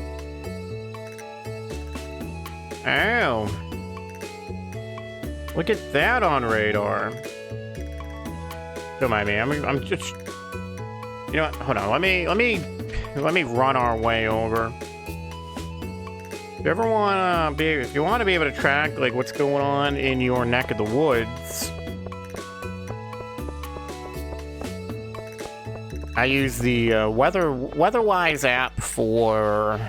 S1: Oh, look at that on radar. Don't mind me. I'm just. You know what? Hold on. Let me run our way over. If you want to be able to track like what's going on in your neck of the woods, I use the WeatherWise app for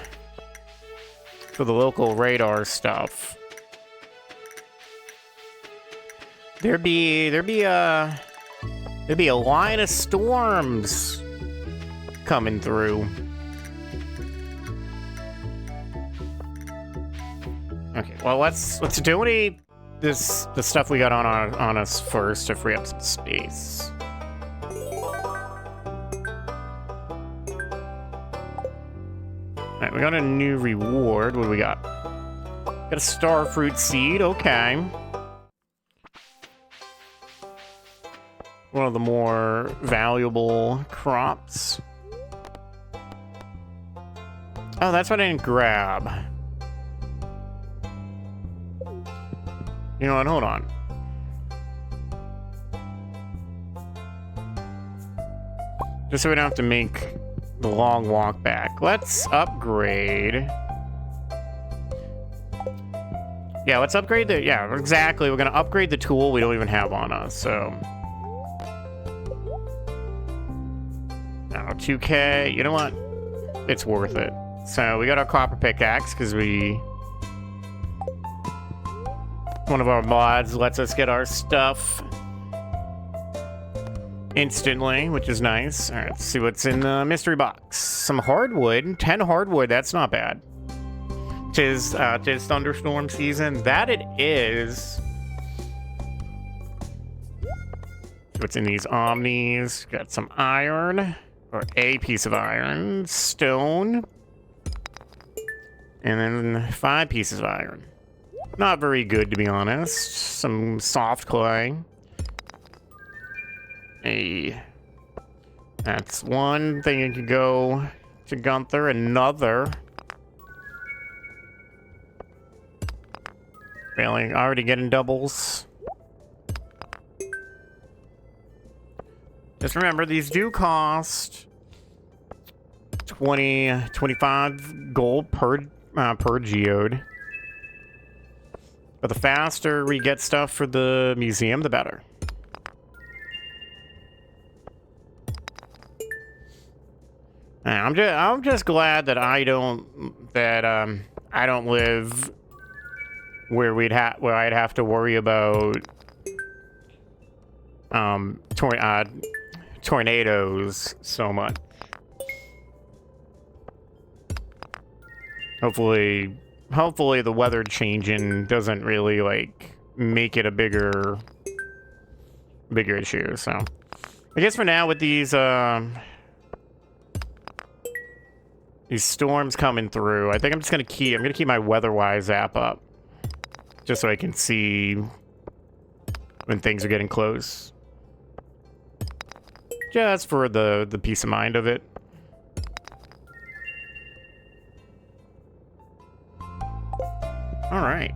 S1: the local radar stuff. There'd be a line of storms coming through. Okay, well let's donate the stuff we got on us first to free up some space. Alright, we got a new reward. What do we got? Got a starfruit seed, okay. One of the more valuable crops. Oh, that's what I didn't grab. You know what? Hold on. Just so we don't have to make the long walk back. Let's upgrade. Yeah, let's upgrade the... Yeah, exactly. We're going to upgrade the tool we don't even have on us, so... Now, 2K. You know what? It's worth it. So, we got our copper pickaxe, because we... One of our mods lets us get our stuff instantly, which is nice. All right, let's see what's in the mystery box. Some hardwood. 10 hardwood. That's not bad. Tis thunderstorm season. That it is. What's in these omnis? Got some iron, or a piece of iron, stone, and then 5 pieces of iron. Not very good, to be honest. Some soft clay. Hey, that's one thing that could go to Gunther. Another. Really, already getting doubles. Just remember, these do cost 25 gold per geode. But the faster we get stuff for the museum, the better. I'm just glad that I don't live where I'd have to worry about tornadoes so much. Hopefully the weather changing doesn't really like make it a bigger issue. So I guess for now with these storms coming through, I think I'm gonna keep my weatherwise app up just so I can see when things are getting close. Just for the peace of mind of it. All right.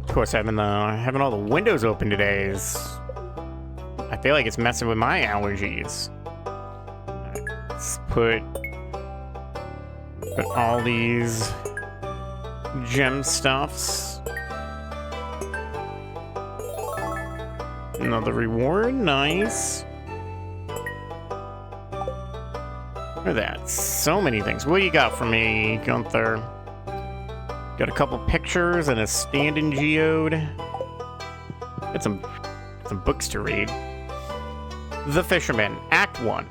S1: Of course, having all the windows open today is, I feel like it's messing with my allergies. Let's put all these gem stuffs. Another reward, nice. Look at that, so many things. What do you got for me, Gunther? Got a couple pictures and a stand-in geode. Got some books to read. The Fisherman, Act 1.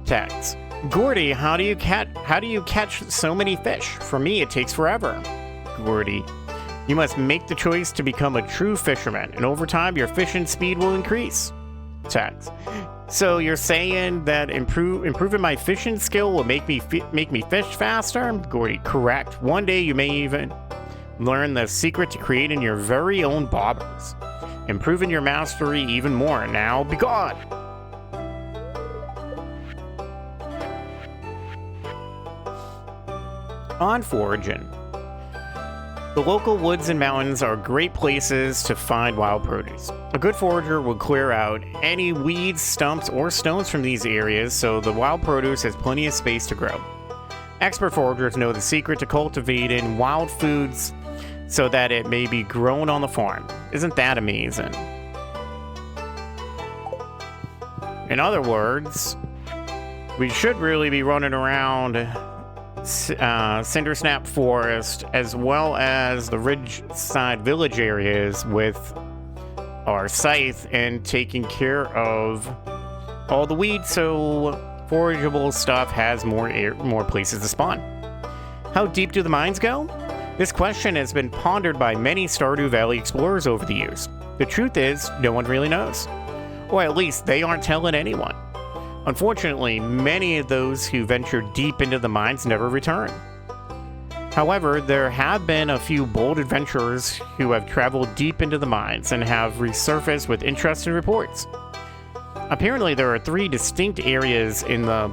S1: Text. Gordy, how do you catch so many fish? For me, it takes forever. Gordy, you must make the choice to become a true fisherman, and over time, your fishing speed will increase. Text. So you're saying that improving my fishing skill will make me fish faster? Gordy, correct. One day you may even learn the secret to creating your very own bobbers, improving your mastery even more. Now be gone. On foraging. The local woods and mountains are great places to find wild produce. A good forager will clear out any weeds, stumps, or stones from these areas so the wild produce has plenty of space to grow. Expert foragers know the secret to cultivating wild foods so that it may be grown on the farm. Isn't that amazing? In other words, we should really be running around Cindersnap Forest as well as the Ridgeside Village areas with our scythe and taking care of all the weeds so forageable stuff has more places to spawn. How deep do the mines go? This question has been pondered by many Stardew Valley explorers over the years. The truth is, no one really knows. Or at least they aren't telling anyone. Unfortunately, many of those who venture deep into the mines never return. However, there have been a few bold adventurers who have traveled deep into the mines and have resurfaced with interesting reports. Apparently, there are 3 distinct areas in the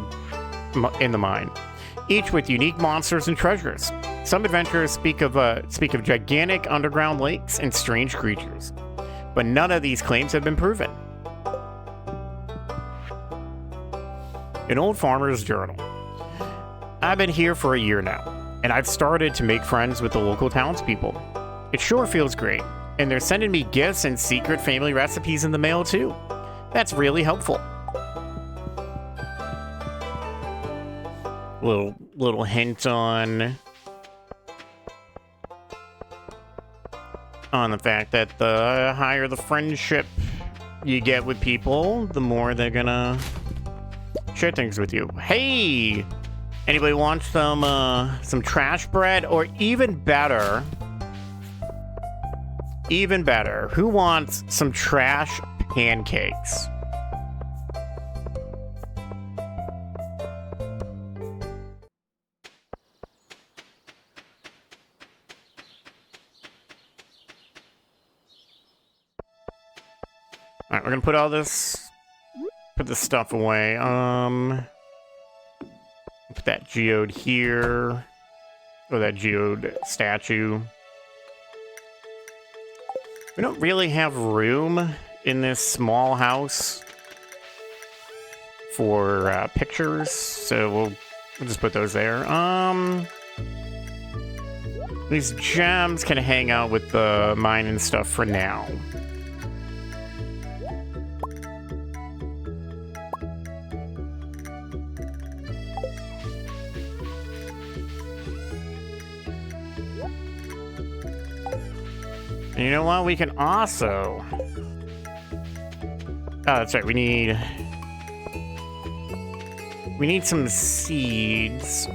S1: mine, each with unique monsters and treasures. Some adventurers speak of gigantic underground lakes and strange creatures, but none of these claims have been proven. An old farmer's journal. I've been here for a year now, and I've started to make friends with the local townspeople. It sure feels great, and they're sending me gifts and secret family recipes in the mail too. That's really helpful. Little hint on the fact that the higher the friendship you get with people, the more they're gonna share things with you. Hey, anybody want some trash bread, or even better, who wants some trash pancakes? All right, we're gonna put this stuff away. Put that geode here, or that geode statue. We don't really have room in this small house for pictures, so we'll just put those there. These gems can hang out with the mine and stuff for now. And you know what? We can also... Oh, that's right. We need some seeds.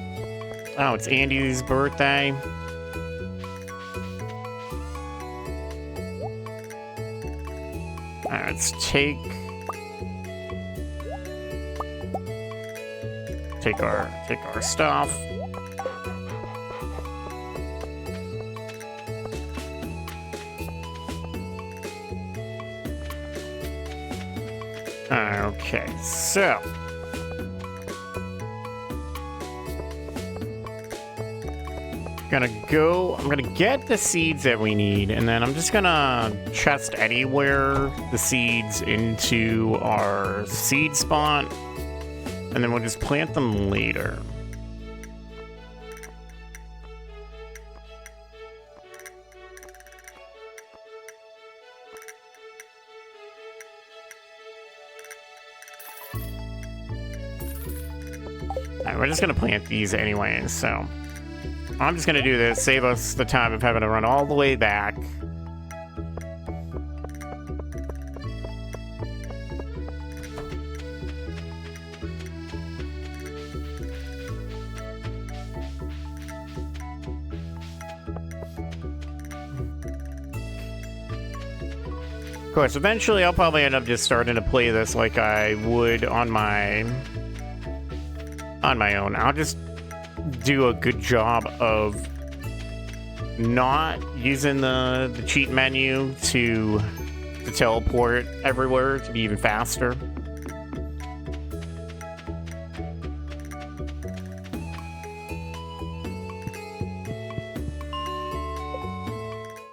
S1: Oh, it's Andy's birthday. All right, let's take our stuff. Okay, so I'm gonna get the seeds that we need, and then I'm just gonna chest anywhere the seeds into our seed spot, and then we'll just plant them later. Alright, we're just gonna plant these anyway, so I'm just gonna do this, save us the time of having to run all the way back. Of course, eventually I'll probably end up just starting to play this like I would on my own. I'll just do a good job of not using the cheat menu to teleport everywhere to be even faster.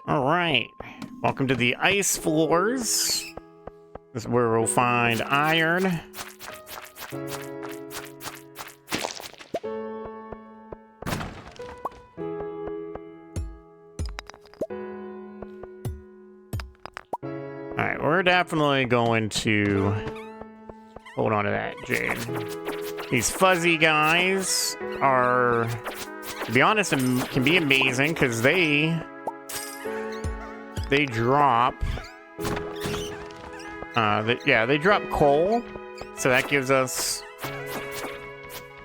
S1: All right, welcome to the ice floors. This is where we'll find iron. We're definitely going to hold on to that jade. These fuzzy guys are, to be honest, can be amazing because they drop. They drop coal, so that gives us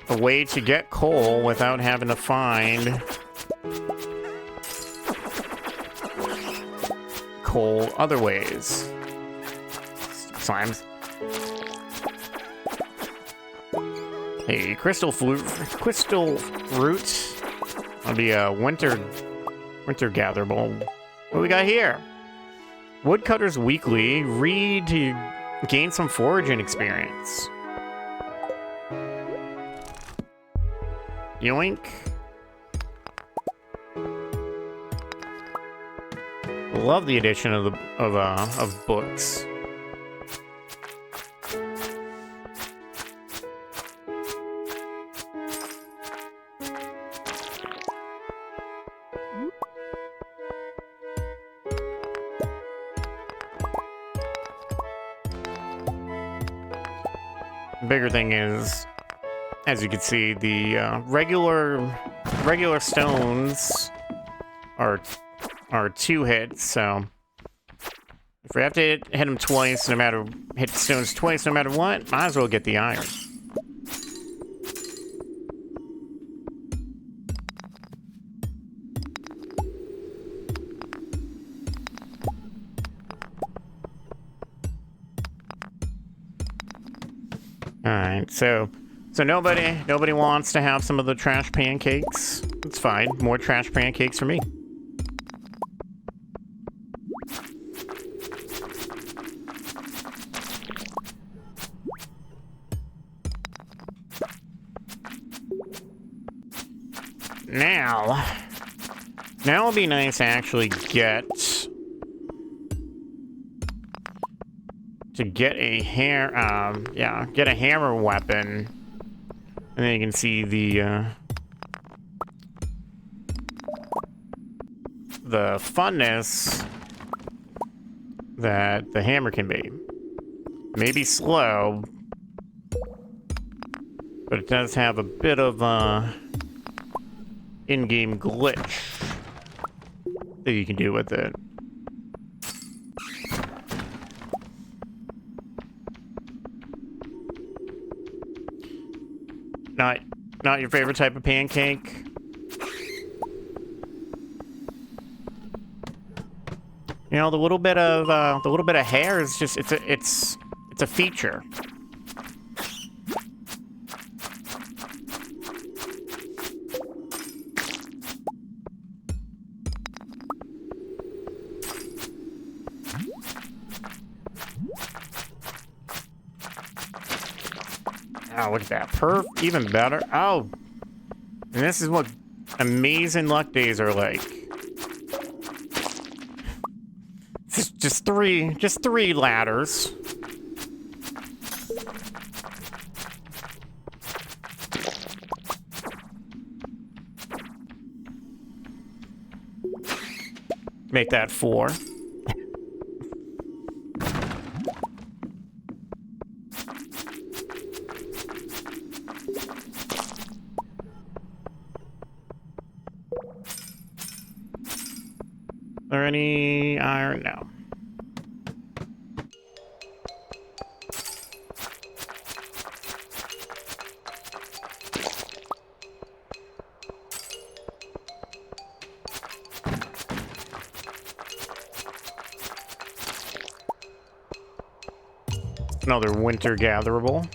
S1: a way to get coal without having to find coal other ways. Slimes. Hey, crystal fruit. That'll be a winter gatherable. What do we got here? Woodcutters Weekly. Read to gain some foraging experience. Yoink. Love the addition of books. Bigger thing is, as you can see, the regular stones are 2 hits. So if we have to hit them twice, hit stones twice, no matter what, might as well get the iron. Alright, so nobody wants to have some of the trash pancakes. It's fine. More trash pancakes for me. Now it'll be nice to actually get a hammer weapon, and then you can see the funness that the hammer can be. Maybe slow, but it does have a bit of in-game glitch that you can do with it. Not your favorite type of pancake? You know, the little bit of hair is just it's a feature. Oh, look at that. Even better. Oh. And this is what amazing luck days are like. Just three ladders. Make that 4. Are there any iron? No. Another winter gatherable.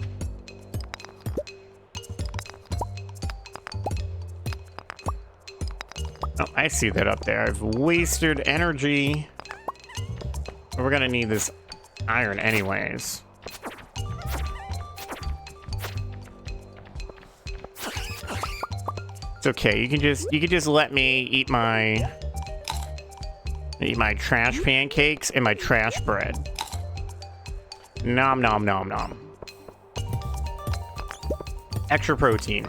S1: Oh, I see that up there. I've wasted energy. But we're gonna need this iron anyways. It's okay. You can just let me eat my trash pancakes and my trash bread. Nom nom nom nom. Extra protein.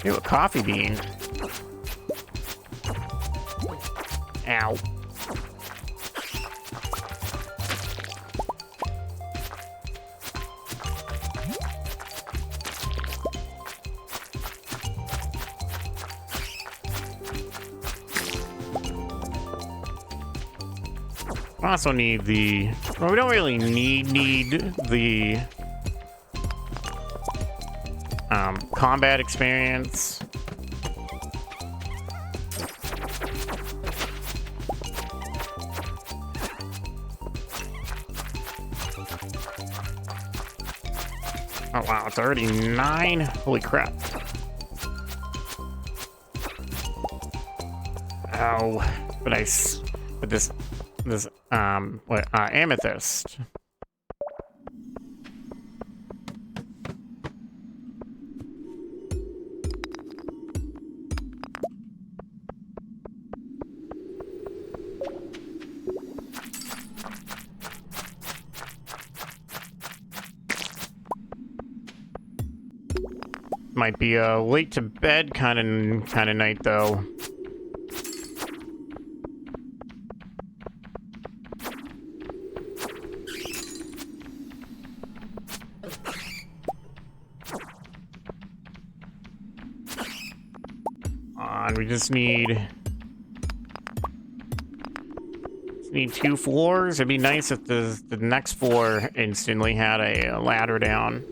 S1: Ew, a coffee bean. Ow. I also need the... Well, we don't really need the... combat experience. Oh wow, it's already 9? Holy crap. Oh, but this amethyst. Might be a late to bed kind of night though. We just need 2 floors. It'd be nice if the next floor instantly had a ladder down.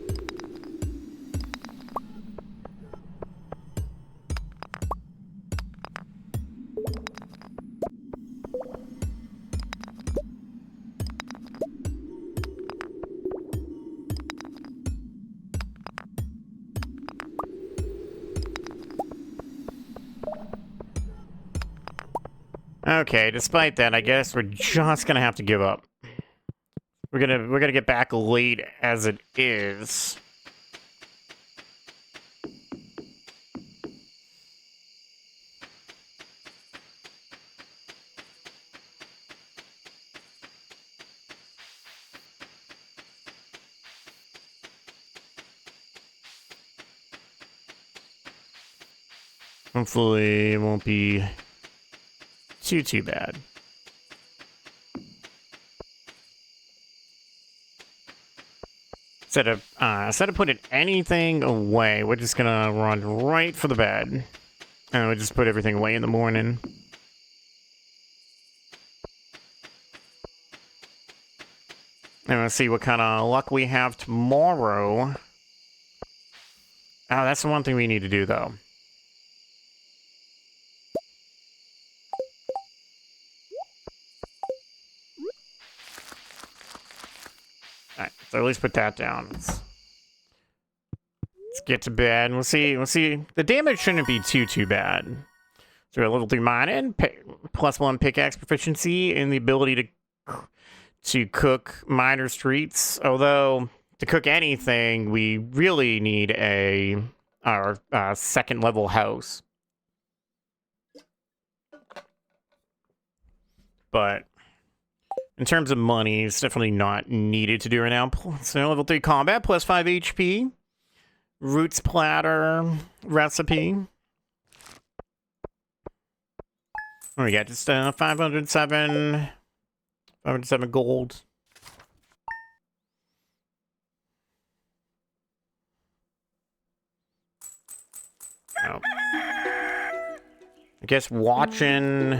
S1: Okay, despite that, I guess we're just gonna have to give up. We're gonna get back late as it is. Hopefully it won't be too bad. Instead of putting anything away, we're just gonna run right for the bed. And we'll just put everything away in the morning. And we'll see what kind of luck we have tomorrow. Oh, that's the one thing we need to do, though. Alright, so at least put that down. Let's get to bed. We'll see. The damage shouldn't be too bad. So we're level 3 mining, +1 pickaxe proficiency, and the ability to cook miner streets. Although to cook anything, we really need our second level house. But in terms of money, it's definitely not needed to do right now. So level 3 combat, +5 HP. Roots platter recipe. What do we got? Just 507 gold. Oh. I guess watching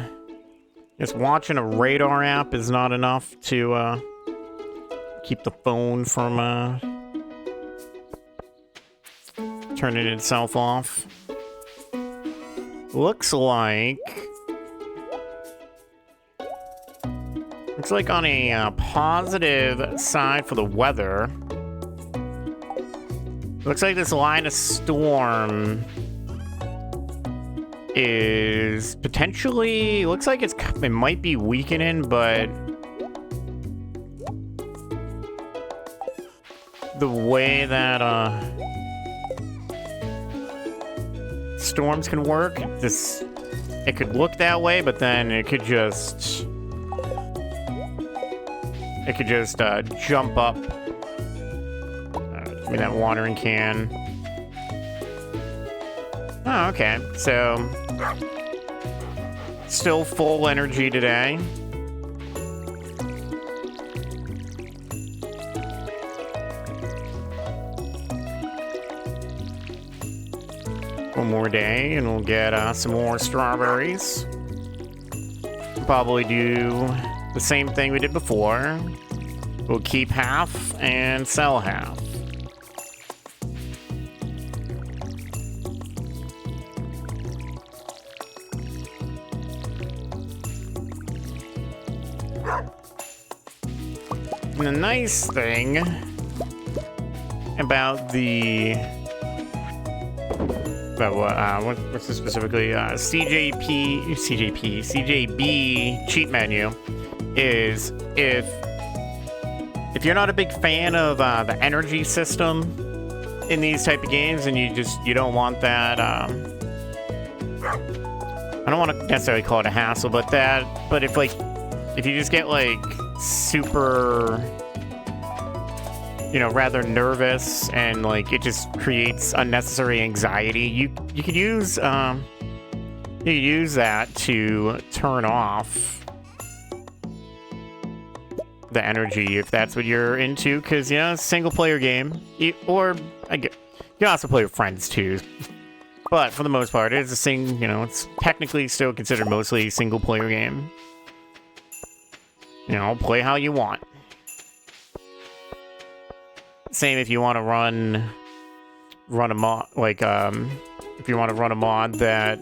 S1: a radar app is not enough to keep the phone from turning itself off. Looks like on a positive side for the weather. Looks like this line of storm is potentially, looks like it might be weakening, but the way that storms can work, it could look that way, but then it could just jump up. Give me that watering can. Oh, okay. So still full energy today. One more day and we'll get some more strawberries. Probably do the same thing we did before. We'll keep half and sell half. And the nice thing about the But what's this specifically? CJB cheat menu is if you're not a big fan of the energy system in these type of games, and you don't want that. I don't want to necessarily call it a hassle, but if you just get like super, rather nervous and like it just creates unnecessary anxiety, you could use that to turn off the energy if that's what you're into, because it's a single player game, or you can also play with friends too. But for the most part, it's it's technically still considered mostly a single player game. Play how you want. Same if you want to run a mod, like if you want to run a mod that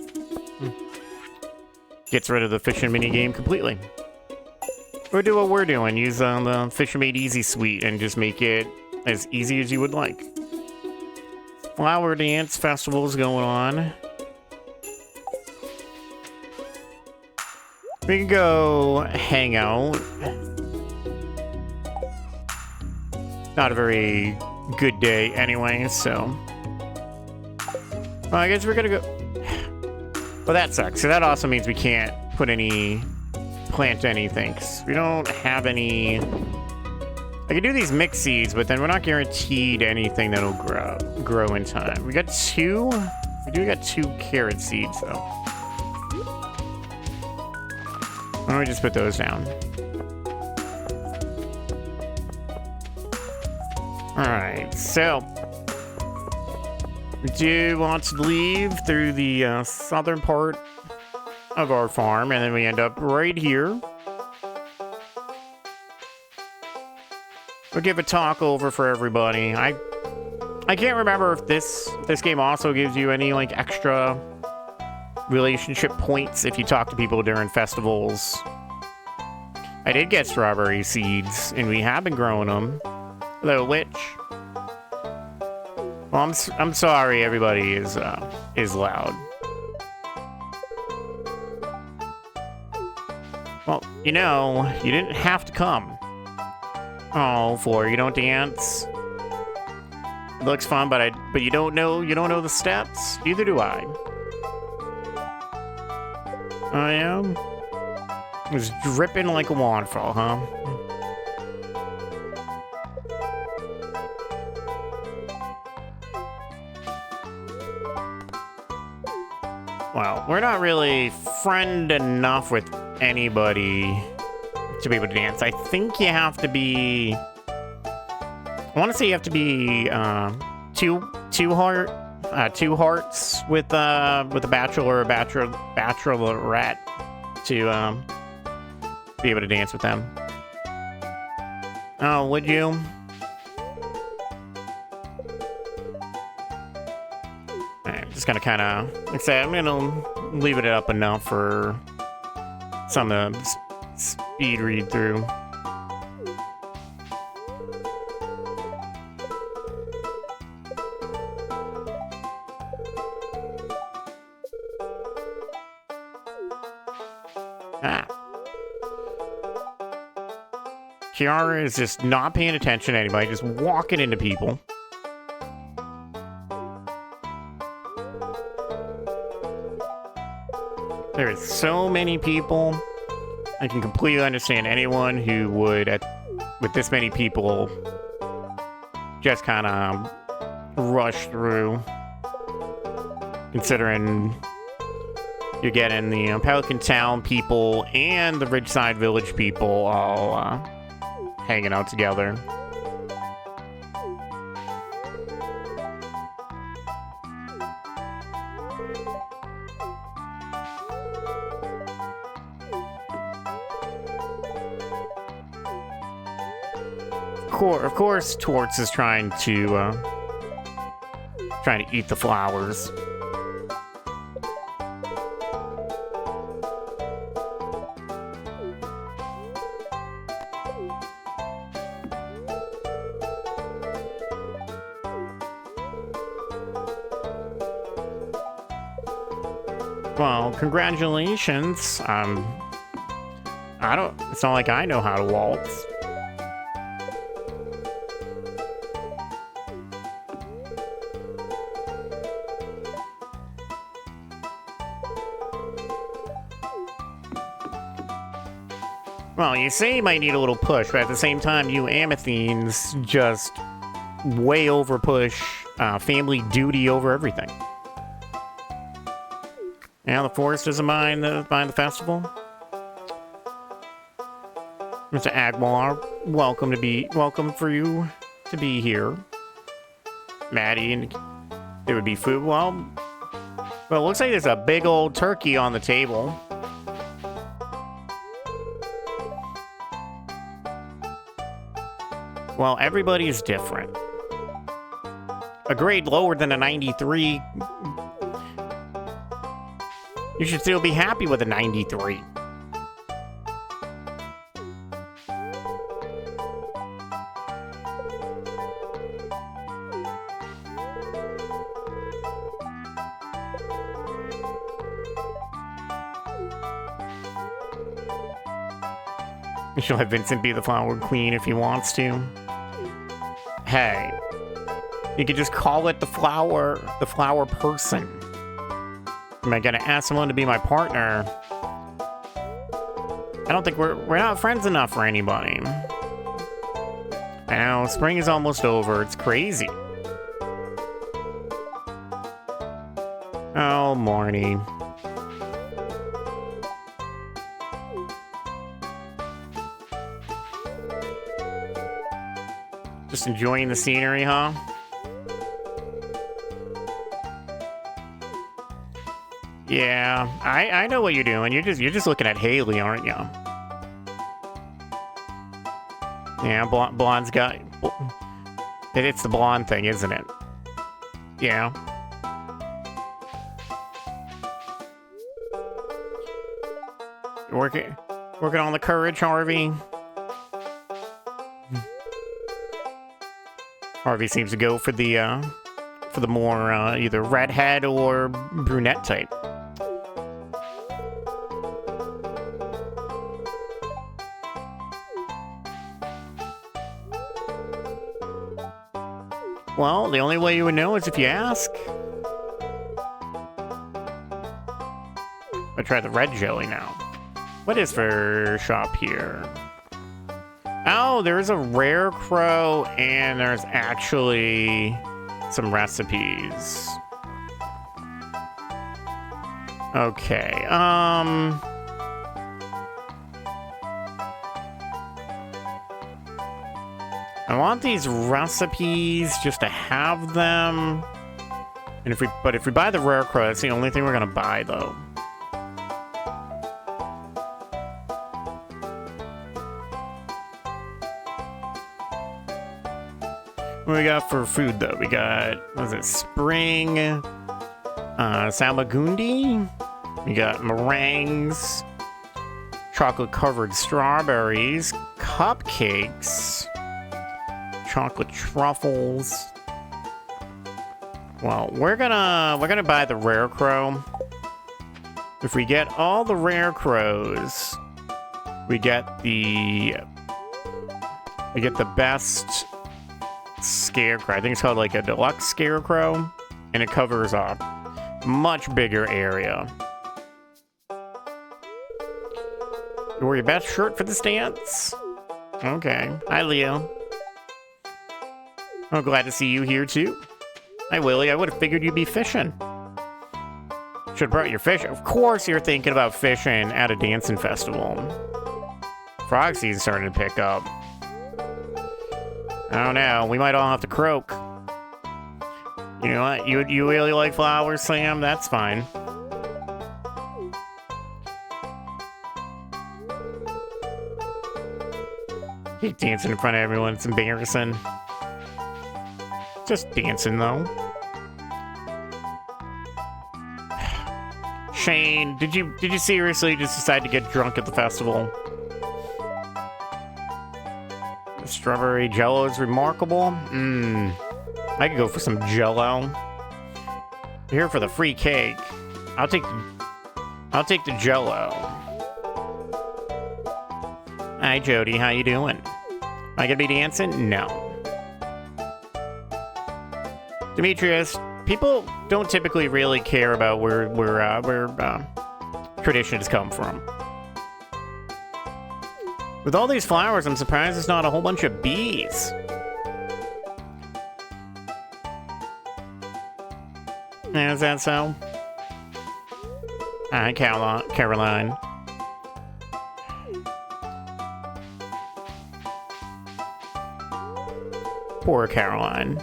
S1: gets rid of the fishing minigame completely. Or do what we're doing, use the Fisher Made Easy suite and just make it as easy as you would like. Flower Dance Festival's going on. We can go hang out. Not a very good day anyway, so... Well, I guess we're gonna go... Well, that sucks. So that also means we can't plant anything, 'cause we don't have any... I can do these mixed seeds, but then we're not guaranteed anything that'll grow in time. We got two... We got 2 carrot seeds, though. Why don't we just put those down? Alright, so... We do want to leave through the southern part of our farm, and then we end up right here. We'll give a talk over for everybody. I can't remember if this game also gives you any like extra relationship points if you talk to people during festivals. I did get strawberry seeds, and we have been growing them. Hello, witch. Well, I'm sorry, everybody is loud. Well, you didn't have to come. Oh, Floor, you don't dance? It looks fun, but you don't know the steps? Neither do I. I am? It's dripping like a waterfall, huh? Well, we're not really friend enough with anybody to be able to dance. I think you have to be... I want to say you have to be two hearts with a bachelor or bachelorette to be able to dance with them. Oh, would you? I'm just gonna kind of, like I said, I'm gonna leave it up enough for some of the speed read through. Kiara is just not paying attention to anybody, just walking into people. There is so many people. I can completely understand anyone who would, with this many people, just kind of rush through. Considering you're getting the Pelican Town people and the Ridgeside Village people all hanging out together. Of course, Torts is trying to eat the flowers. Well, congratulations. It's not like I know how to waltz. Well, you say you might need a little push, but at the same time, you Amathines just way over push family duty over everything. Now the forest doesn't mind the festival. Mr. Agmar, welcome for you to be here. Maddie, and there would be food. Well, it looks like there's a big old turkey on the table. Well, everybody's different. A grade lower than a 93. You should still be happy with a 93. You should let Vincent be the flower queen if he wants to. Hey, you could just call it the flower person. Am I gonna ask someone to be my partner? I don't think we're not friends enough for anybody. I know, spring is almost over. It's crazy. Oh, Marnie. Just enjoying the scenery, huh? Yeah, I know what you're doing. You're just looking at Haley, aren't you? Yeah, blonde's got... It's the blonde thing, isn't it? Yeah. You're working on the courage, Harvey. Harvey seems to go for the more either redhead or brunette type. Well, the only way you would know is if you ask. I'll try the red jelly now. What is for shop here? Oh, there's a rare crow, and there's actually some recipes. Okay, I want these recipes just to have them. And if we buy the rare crow, that's the only thing we're gonna buy, though. What do we got for food, though? We got, what is it, spring, salmagundi. We got meringues, chocolate-covered strawberries, cupcakes, chocolate truffles. Well, we're gonna buy the rare crow. If we get all the rare crows, we get the best scarecrow. I think it's called like a deluxe scarecrow, and it covers a much bigger area. You wore your best shirt for this dance? Okay. Hi, Leo. I'm glad to see you here too. Hi, Willie. I would have figured you'd be fishing. Should have brought your fish. Of course you're thinking about fishing at a dancing festival. Frog season's starting to pick up. I don't know. We might all have to croak. You know what? You really like flowers, Sam? That's fine. Keep dancing in front of everyone. It's embarrassing. Just dancing, though. Shane, did you seriously just decide to get drunk at the festival? Strawberry Jello is remarkable. I could go for some Jello. Here for the free cake. I'll take I'll take the Jello. Hi, Jody. How you doing? Am I gonna be dancing? No. Demetrius, people don't typically really care about where traditions come from. With all these flowers, I'm surprised there's not a whole bunch of bees. Is that so? Hi, Caroline. Poor Caroline.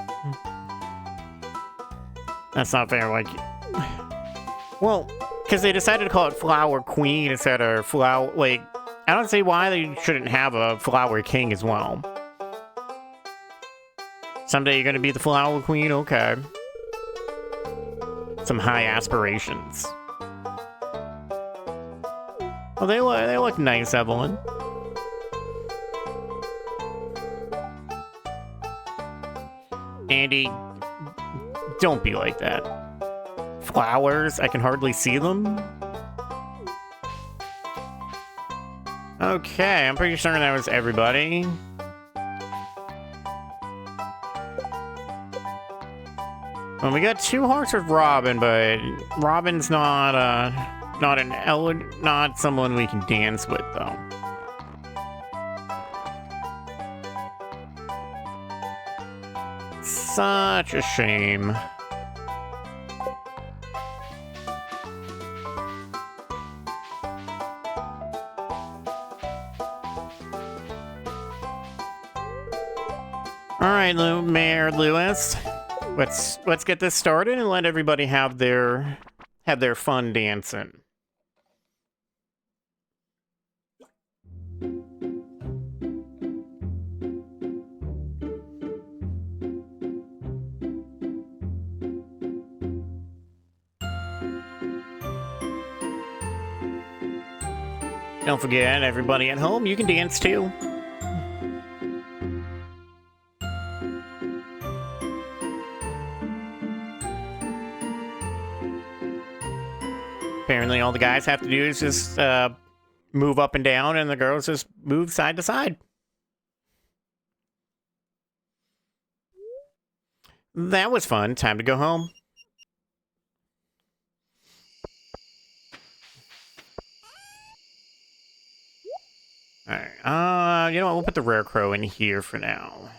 S1: That's not fair, like... Well, because they decided to call it Flower Queen instead of Flower... Like, I don't see why they shouldn't have a Flower King as well. Someday you're gonna be the Flower Queen? Okay. Some high aspirations. Oh, they look nice, Evelyn. Andy, don't be like that. Flowers, I can hardly see them. Okay, I'm pretty sure that was everybody. Well, we got 2 hearts with Robin, but Robin's not someone we can dance with, though. Such a shame. All right, Mayor Lewis, let's get this started and let everybody have their fun dancing. Don't forget, everybody at home, you can dance too. Apparently all the guys have to do is just move up and down, and the girls just move side to side. That was fun. Time to go home. Alright, you know what? We'll put the rare crow in here for now.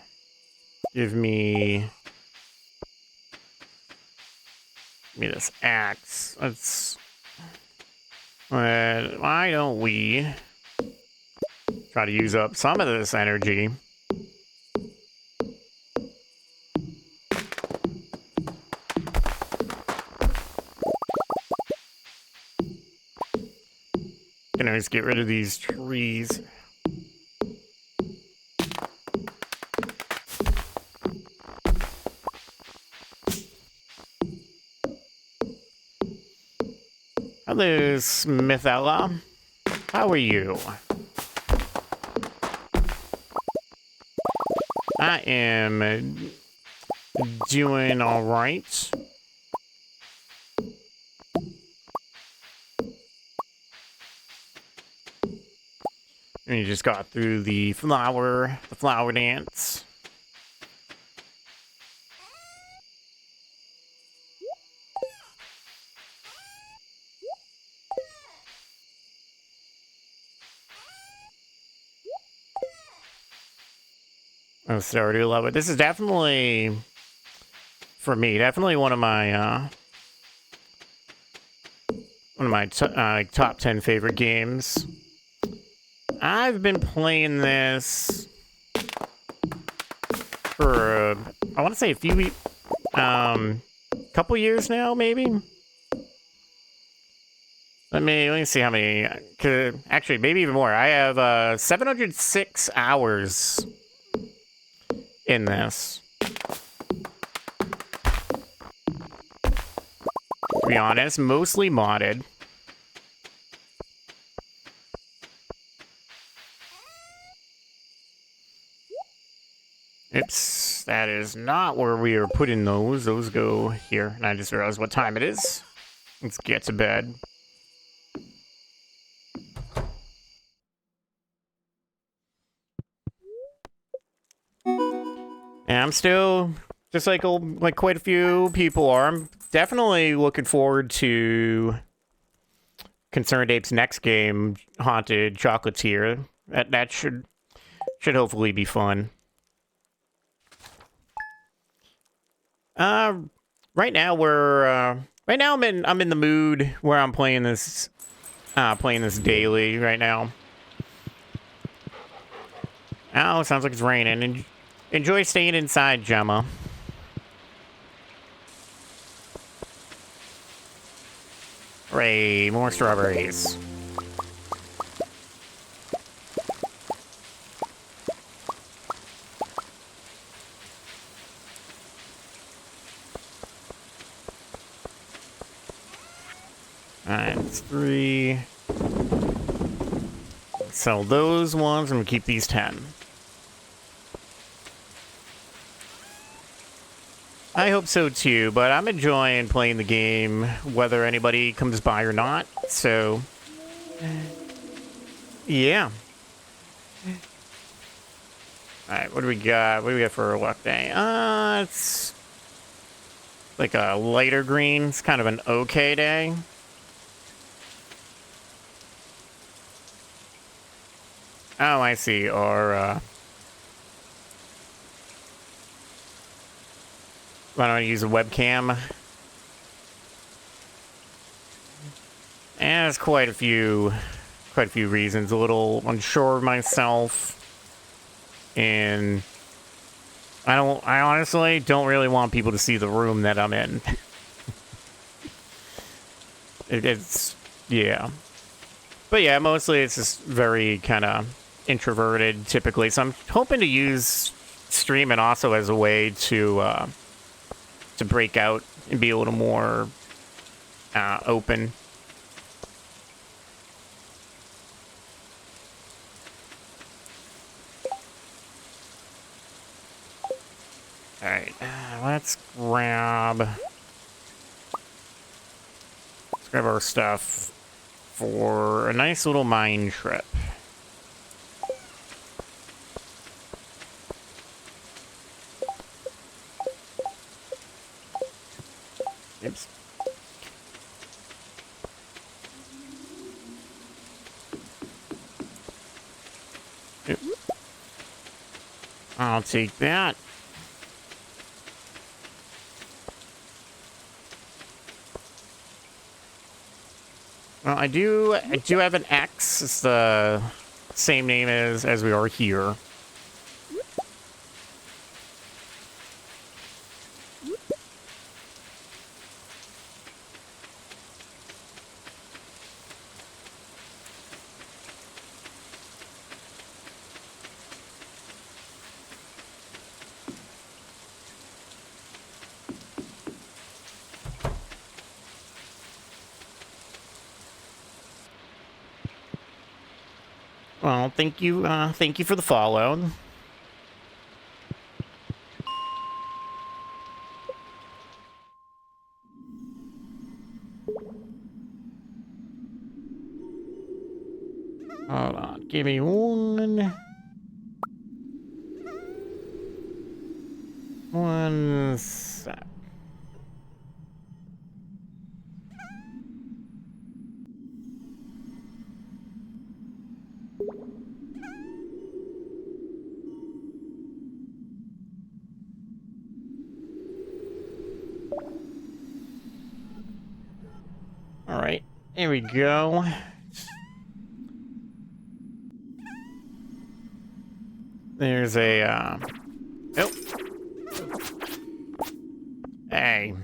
S1: Give me this axe. Let's... why don't we try to use up some of this energy? Can always get rid of these trees. Hello, Smithella. How are you? I am doing all right. And you just got through the flower dance. Oh, Stardew love it. This is definitely, for me, definitely one of my top 10 favorite games. I've been playing this for I want to say a few couple years now, maybe. Let me see how many. Actually, maybe even more. I have 706 hours in this. To be honest, mostly modded. Oops, that is not where we are putting those. Those go here. And I just realized what time it is. Let's get to bed. And I'm still, just like quite a few people are, I'm definitely looking forward to Concerned Ape's next game, Haunted Chocolatier. That should hopefully be fun. Right now I'm in the mood where I'm playing this daily right now. Oh, sounds like it's raining. Enjoy staying inside, Gemma. Hooray, more strawberries. Alright, it's 3. Sell those ones, and we keep these 10. I hope so too, but I'm enjoying playing the game, whether anybody comes by or not, so... yeah. Alright, what do we got? What do we got for a luck day? It's... like a lighter green. It's kind of an okay day. Oh, I see. Or, why don't I use a webcam? And there's quite a few reasons. A little unsure of myself. And I honestly don't really want people to see the room that I'm in. It's, yeah. But yeah, mostly it's just very kind of introverted typically. So I'm hoping to use streaming also as a way to break out and be a little more open. Alright, let's grab our stuff for a nice little mine trip. Oops. Oop. I'll take that. Well, I do have an X. It's the same name as we are here. Well, thank you for the follow. Hold on, give me one sec. All right, here we go. There's a, oh. Hey.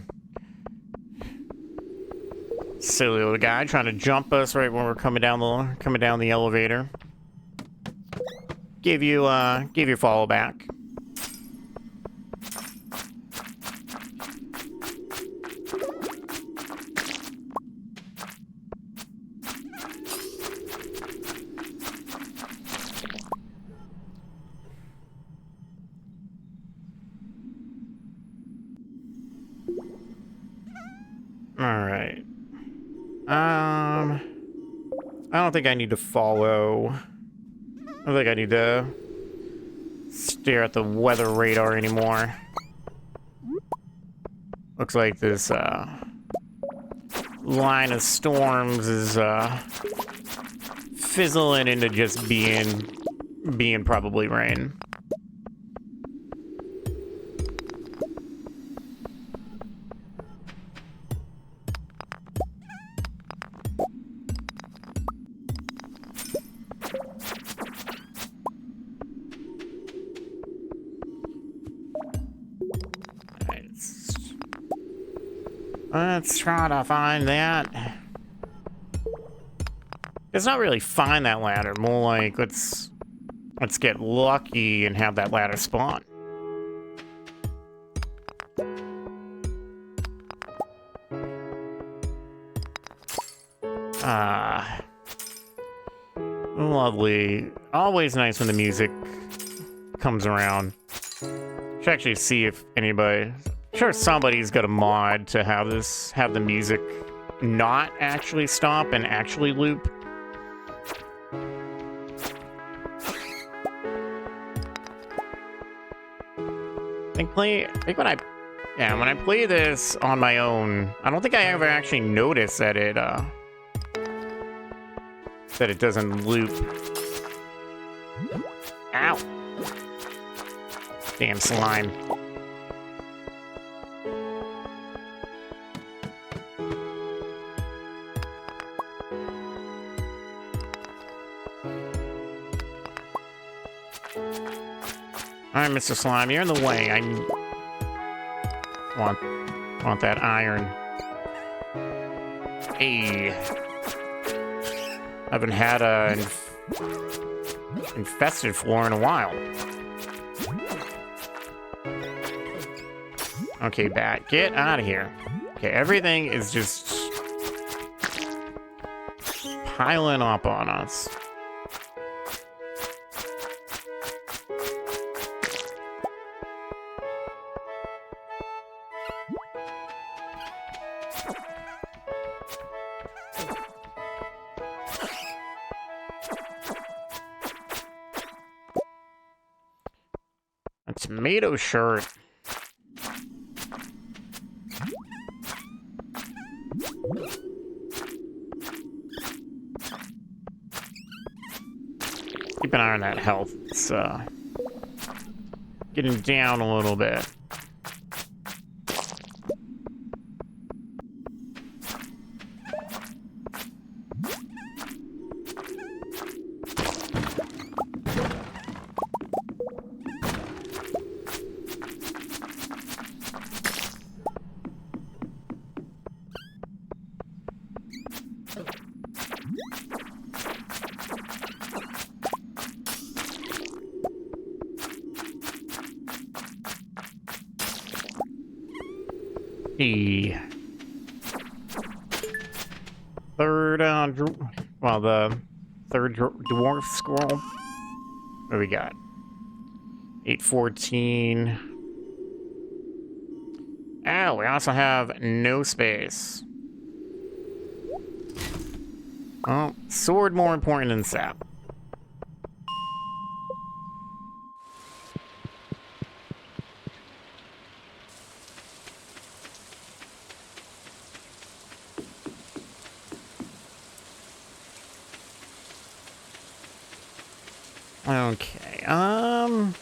S1: Silly little guy trying to jump us right when we're coming down the elevator. Give you follow back. Alright. I don't think I need to follow. I don't think I need to stare at the weather radar anymore. Looks like this line of storms is fizzling into just being probably rain. Let's try to find that. It's not really find that ladder, more like let's get lucky and have that ladder spawn. Lovely. Always nice when the music comes around. Should actually see if anybody... Sure, somebody's got a mod to have the music not actually stop and actually loop. When I play this on my own, I don't think I ever actually notice that it doesn't loop. Ow! Damn slime. Alright, Mr. Slime, you're in the way. I want that iron. Hey. I haven't had a infested floor in a while. Okay, bat, get out of here. Okay, everything is just piling up on us. Tomato shirt. Keep an eye on that health. It's getting down a little bit. The third dwarf scroll. What do we got? 814. Oh, we also have no space. Oh, sword more important than sap. Okay, I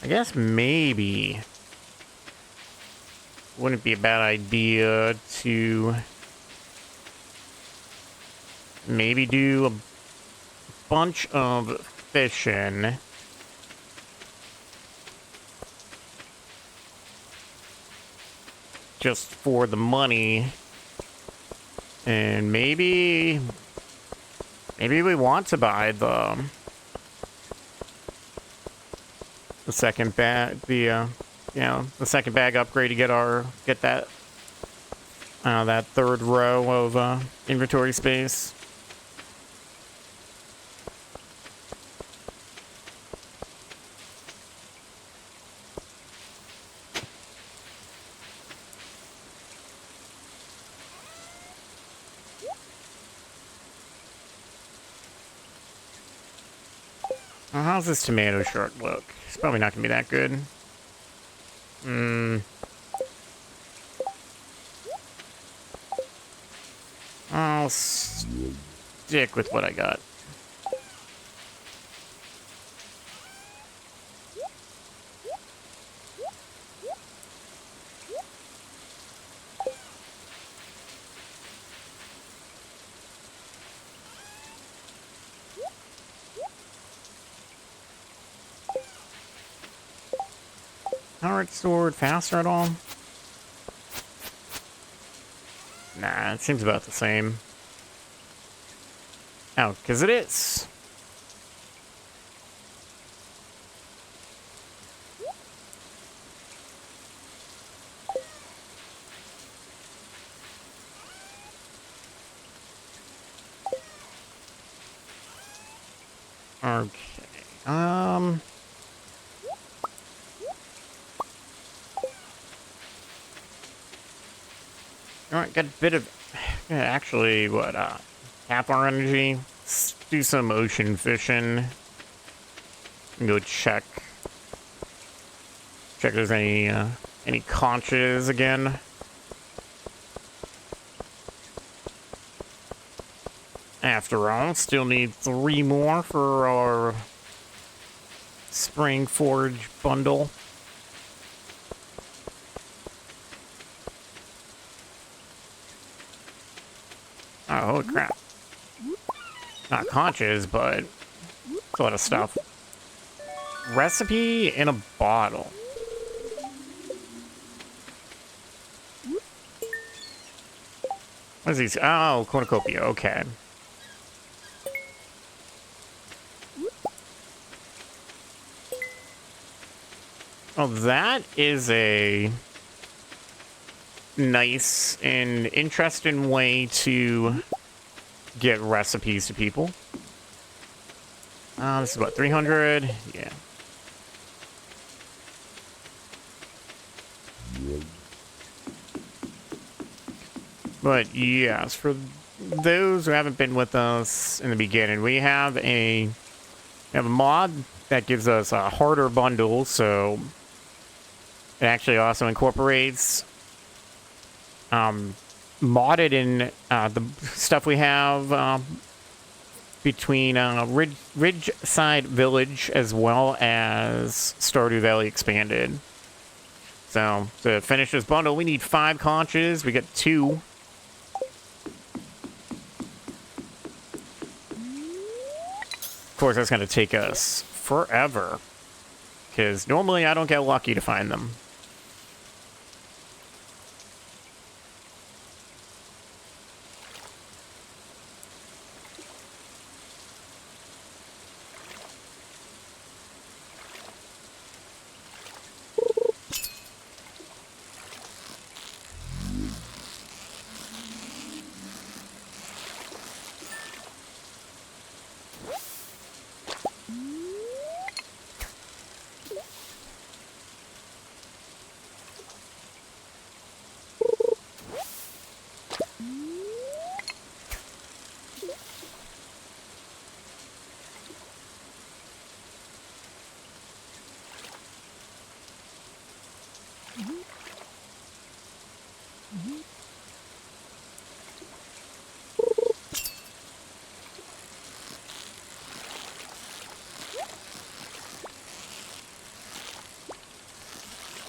S1: guess maybe wouldn't be a bad idea to maybe do a bunch of fishing. Just for the money. And maybe we want to buy the second bag, the second bag upgrade to get that that third row of inventory space. Well, how's this tomato shark look? It's probably not gonna be that good. I'll stick with what I got. Power it stored faster at all? Nah, it seems about the same. Oh, because it is. Okay. Alright, got a bit of... Yeah, actually, what, half our energy? Let's do some ocean fishing. And go check if there's any conches again. After all, still need 3 more for our spring forage bundle. Oh, holy crap. Not conches, but it's a lot of stuff. Recipe in a bottle. What is these? Oh, Cournucopia, okay. Well, that is a nice and interesting way to get recipes to people. This is about 300. Yeah. But yes, for those who haven't been with us in the beginning, we have a mod that gives us a harder bundle, so it actually also incorporates modded in the stuff we have between Ridgeside Village as well as Stardew Valley Expanded. So to finish this bundle, we need 5 conches. We got 2. Of course, that's going to take us forever, because normally I don't get lucky to find them.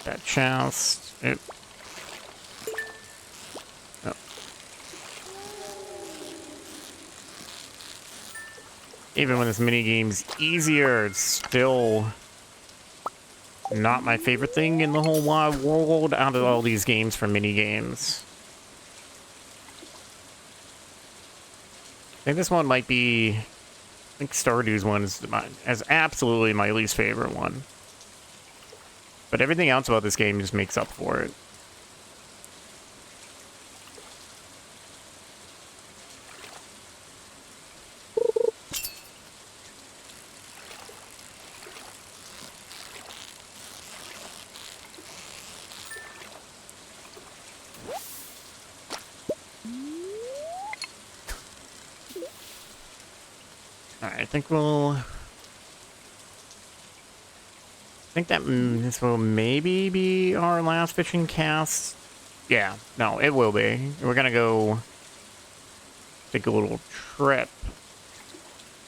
S1: That chest. Oh. Even when this minigame's easier, it's still not my favorite thing in the whole wide world out of all these games for minigames. I think this one might be... I think Stardew's one is absolutely my least favorite one. But everything else about this game just makes up for it. Alright, I think we'll think that this will maybe be our last fishing cast. Yeah, no, it will be. We're gonna go take a little trip.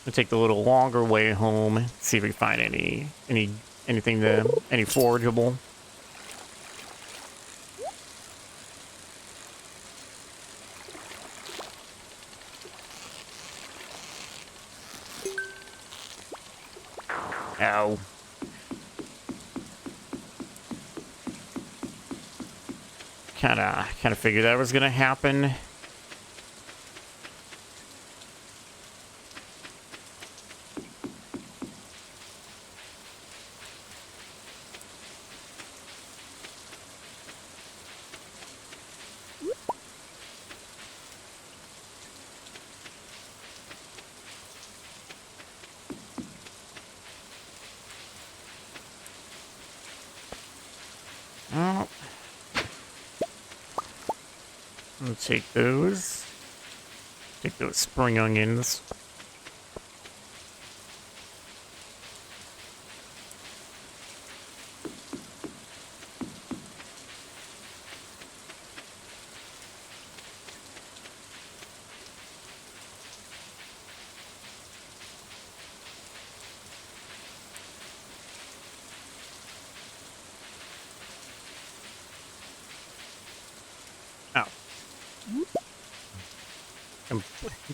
S1: We'll take the little longer way home. See if we find anything any forageable. Ow. Kinda figured that was gonna happen. Oh. I'll take those. Take those spring onions.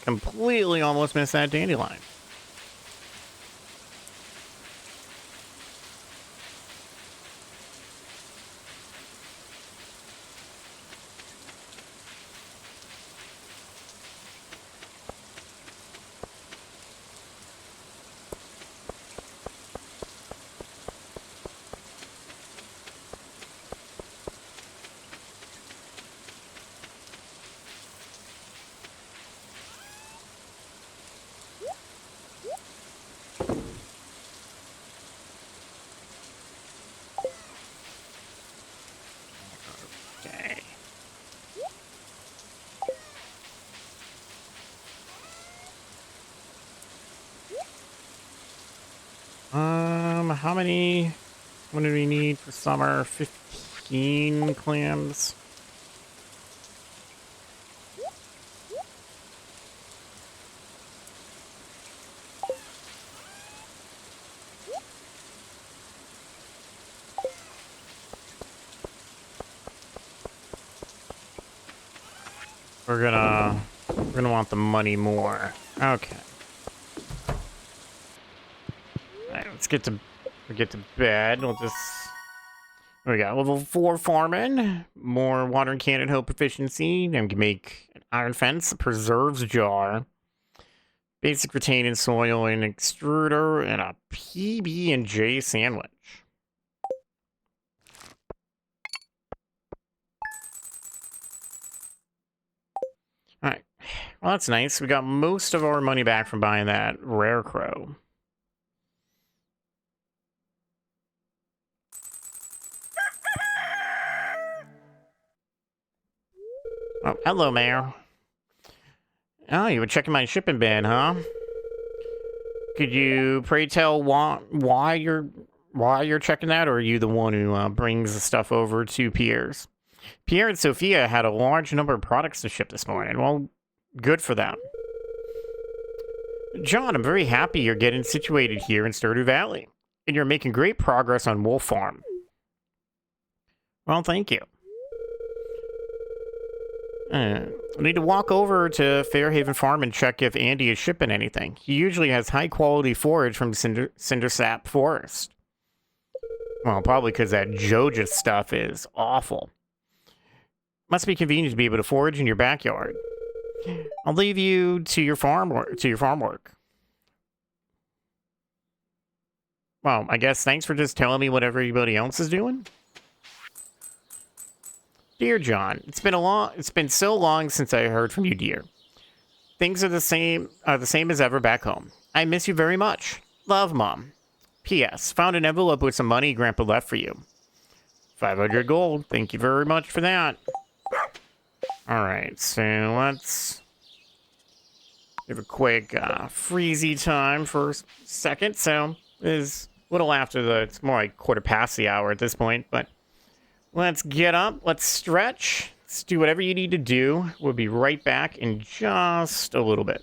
S1: Completely almost missed that dandelion. How many? What do we need for summer? 15 clams. We're gonna want the money more. Okay. All right, let's get to bed. We'll just. We got level 4 farming, more water cannon hoe proficiency, and we can make an iron fence, a preserves jar, basic retaining soil, an extruder, and a PB&J sandwich. All right, well that's nice. We got most of our money back from buying that rare crow. Oh, hello, Mayor. Oh, you were checking my shipping bin, huh? Could you pray tell why you're checking that, or are you the one who brings the stuff over to Pierre's? Pierre and Sophia had a large number of products to ship this morning. Well, good for them. John, I'm very happy you're getting situated here in Stardew Valley, and you're making great progress on Wolf Farm. Well, thank you. I need to walk over to Fairhaven Farm and check if Andy is shipping anything. He usually has high-quality forage from Cindersap Forest. Well, probably because that Joja stuff is awful. Must be convenient to be able to forage in your backyard. I'll leave you to your farm work. Well, I guess thanks for just telling me what everybody else is doing. Dear John, it's been so long since I heard from you, dear. Things are the same as ever back home. I miss you very much. Love, Mom. P.S. Found an envelope with some money Grandpa left for you. 500 gold. Thank you very much for that. Alright, so let's give a quick freezy time for a second. So, is little after it's more like quarter past the hour at this point, but let's get up, let's stretch, let's do whatever you need to do. We'll be right back in just a little bit.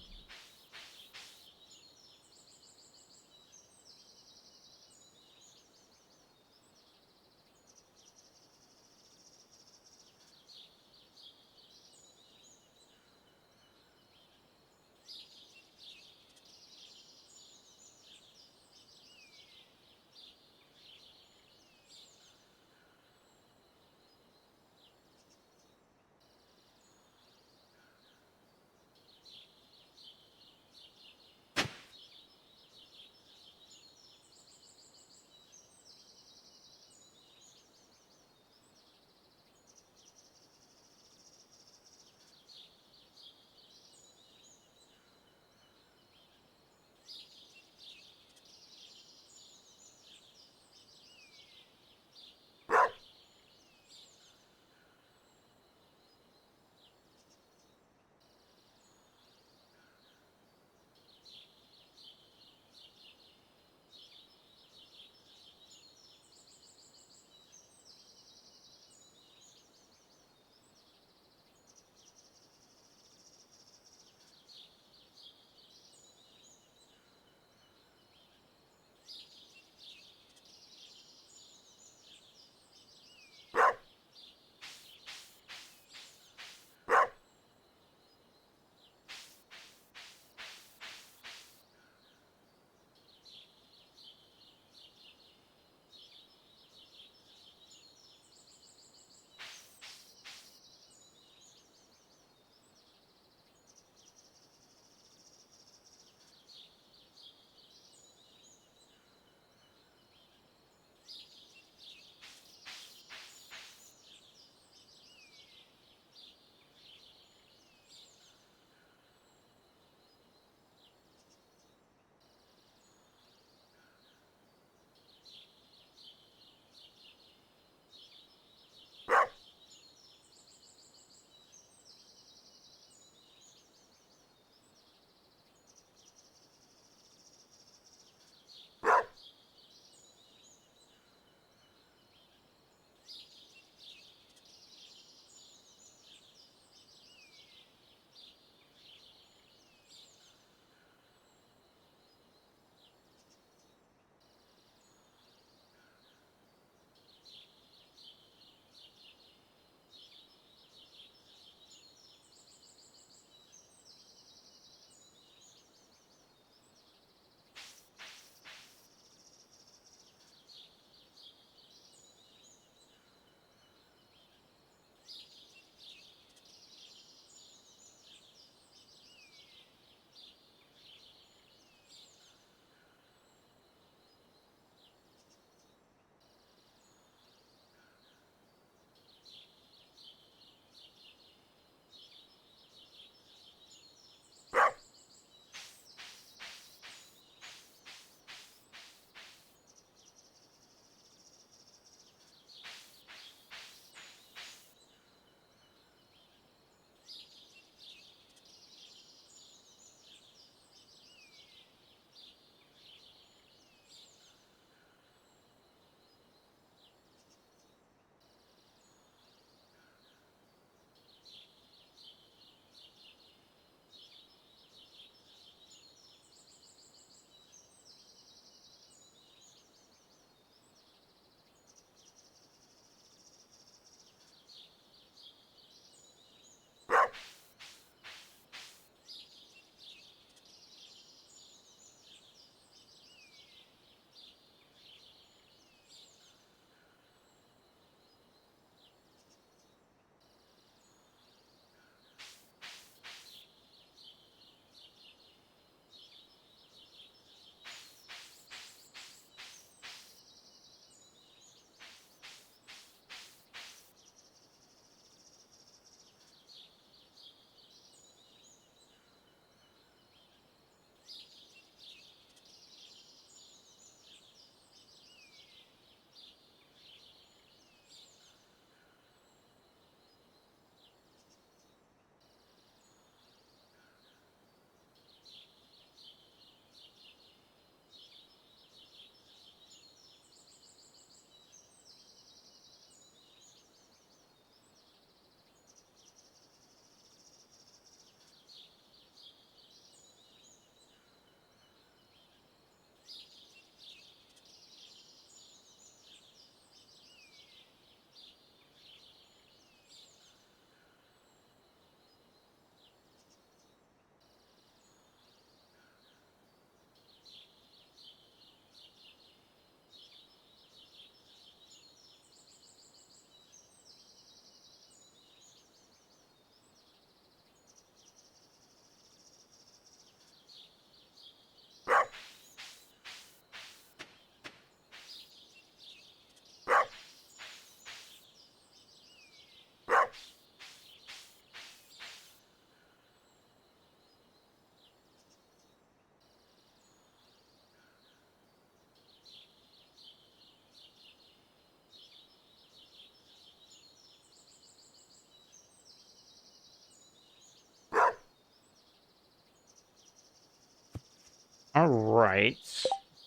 S1: All right.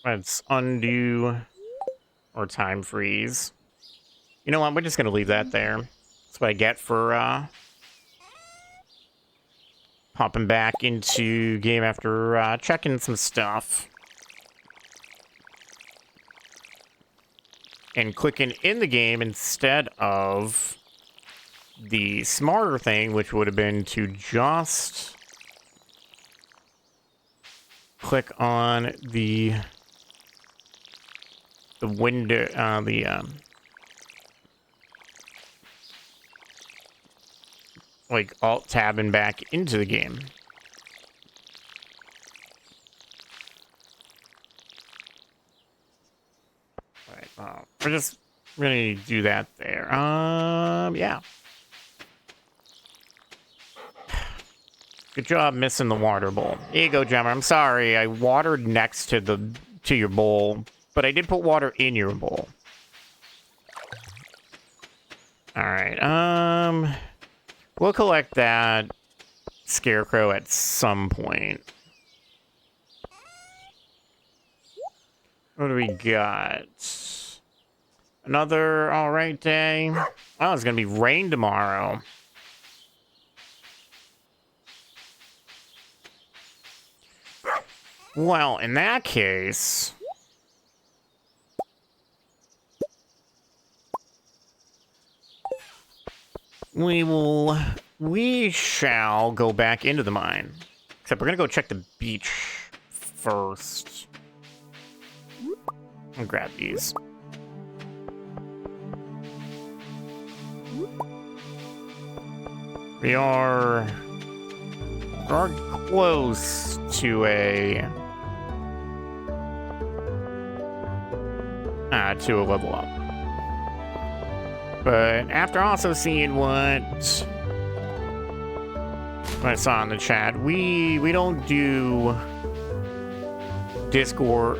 S1: Let's undo or time freeze. You know what? We're just going to leave that there. That's what I get for popping back into game after checking some stuff. And clicking in the game instead of the smarter thing, which would have been to just click on the window, like alt tabbing back into the game. Right, we're just gonna do that there. Yeah. Good job missing the water bowl. Here you go, Gemma. I'm sorry, I watered next to your bowl, but I did put water in your bowl. All right. We'll collect that scarecrow at some point. What do we got? Another all right day. Oh, it's gonna be rain tomorrow. Well, in that case, we shall go back into the mine. Except we're gonna go check the beach first. I'll grab these. We are close to a level up. But after also seeing what I saw in the chat, we don't do Discord,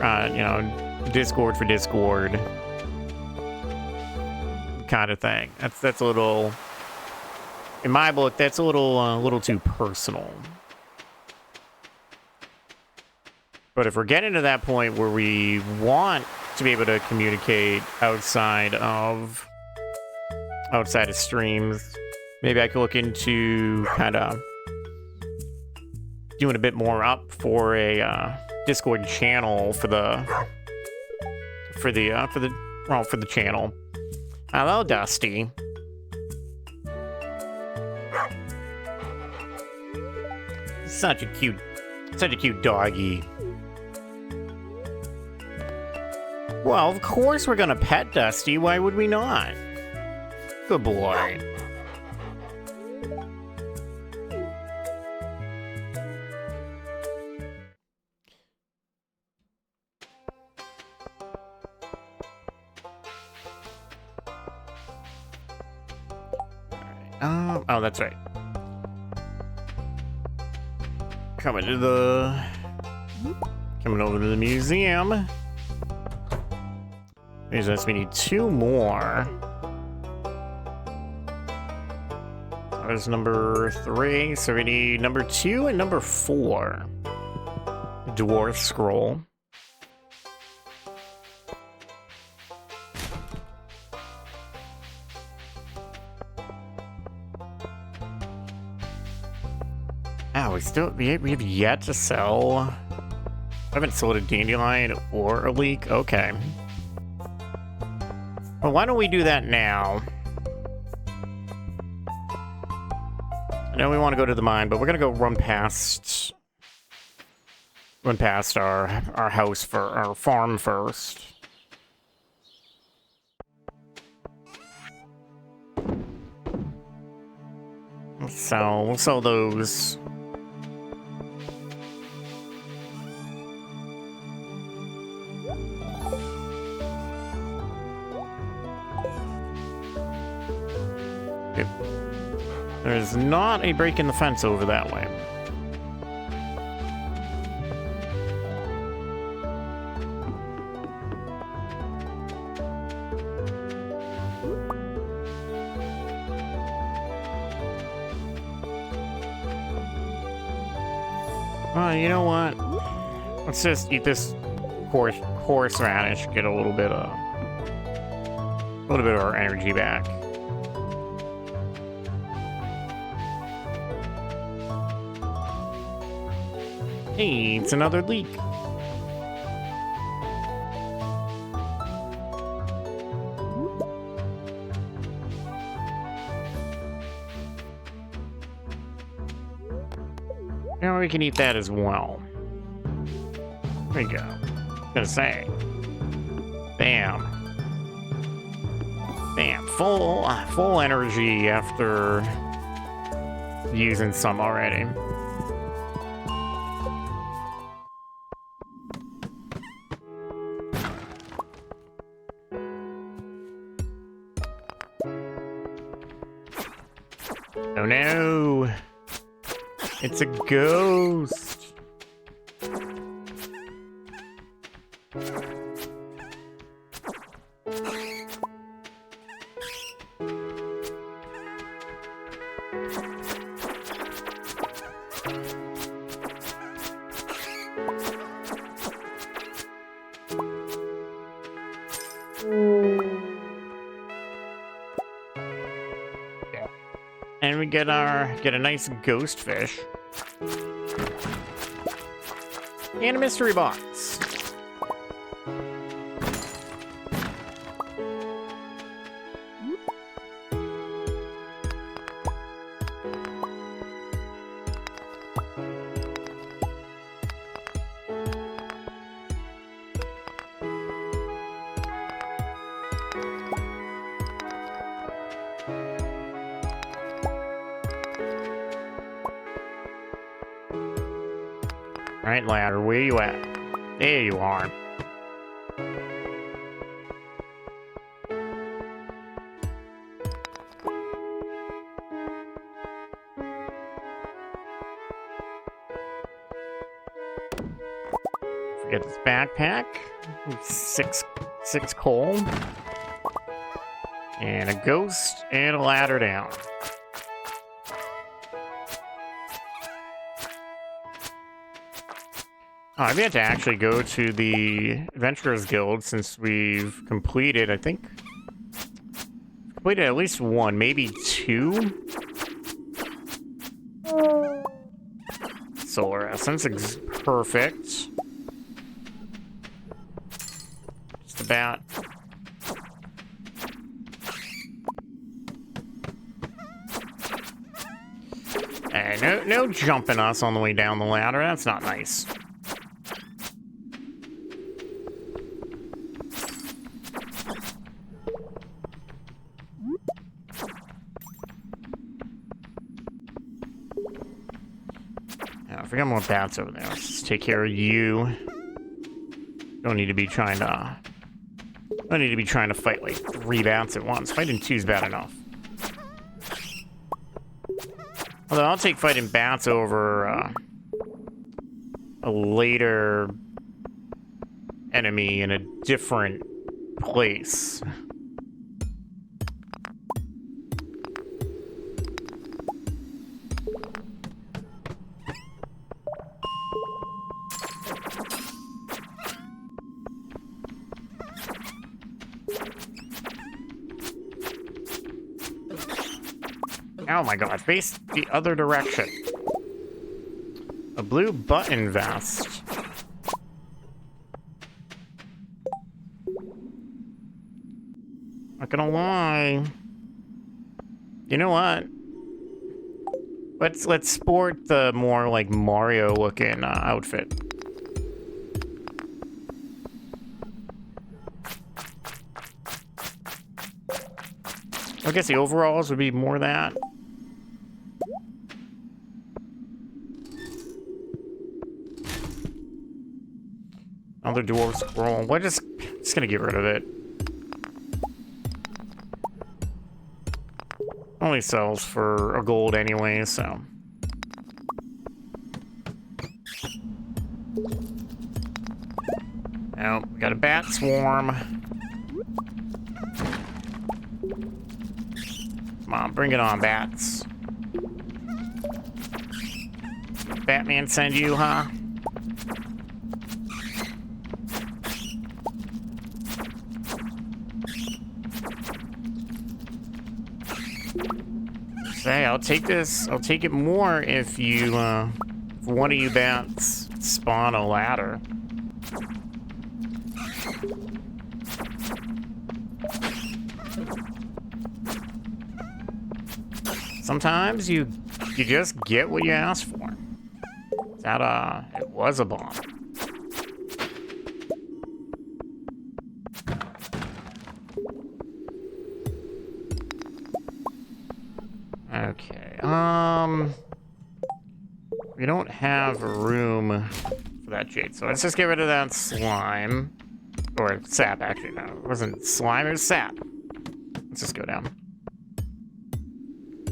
S1: Discord for Discord kind of thing. That's a little, in my book, that's a little too personal. But if we're getting to that point where we want to be able to communicate outside of streams, maybe I could look into kind of doing a bit more up for a Discord channel for the channel. Hello, Dusty. Such a cute doggy. Well, of course we're gonna pet Dusty. Why would we not? Good boy. Oh, that's right. Coming over to the museum. We need 2 more. That was number 3, so we need number 2 and number 4. Dwarf scroll. We have yet to sell. I haven't sold a dandelion or a leek. Okay. Well, why don't we do that now? I know we want to go to the mine, but we're gonna go run past our house for our farm first. So we'll sell those. There's not a break in the fence over that way. Well, you know what? Let's just eat this horseradish, get a little bit of our energy back. Hey, it's another leek. Now we can eat that as well. There you go. Gonna say. Bam. Bam. Full energy after using some already. Oh no! It's a ghost! And we get a nice ghost fish. And a mystery box. Right, ladder, where you at? There you are. Forget this backpack. Six coal. And a ghost and a ladder down. Oh, I've yet to actually go to the Adventurers Guild since we've completed, I think, completed at least one, maybe two. Solar Essence is perfect. Just about. Hey, no jumping us on the way down the ladder. That's not nice. I forgot more bats over there. Let's just take care of you. Don't need to be trying to fight like 3 bats at once. Fighting 2 is bad enough. Although I'll take fighting bats over a later enemy in a different place. Oh my god, face the other direction. A blue button vest. Not gonna lie. You know what? Let's sport the more like Mario looking outfit. I guess the overalls would be more that. Another dwarf scroll. We're just gonna get rid of it. Only sells for a gold anyway, so. Oh, we got a bat swarm. Come on, bring it on, bats. Batman send you, huh? Hey, I'll take this. I'll take it more if you, if one of you bats spawn a ladder. Sometimes you just get what you ask for. That, it was a bomb. Okay, we don't have room for that jade, so let's just get rid of that slime. Or sap, actually, no, it wasn't slime, it was sap. Let's just go down.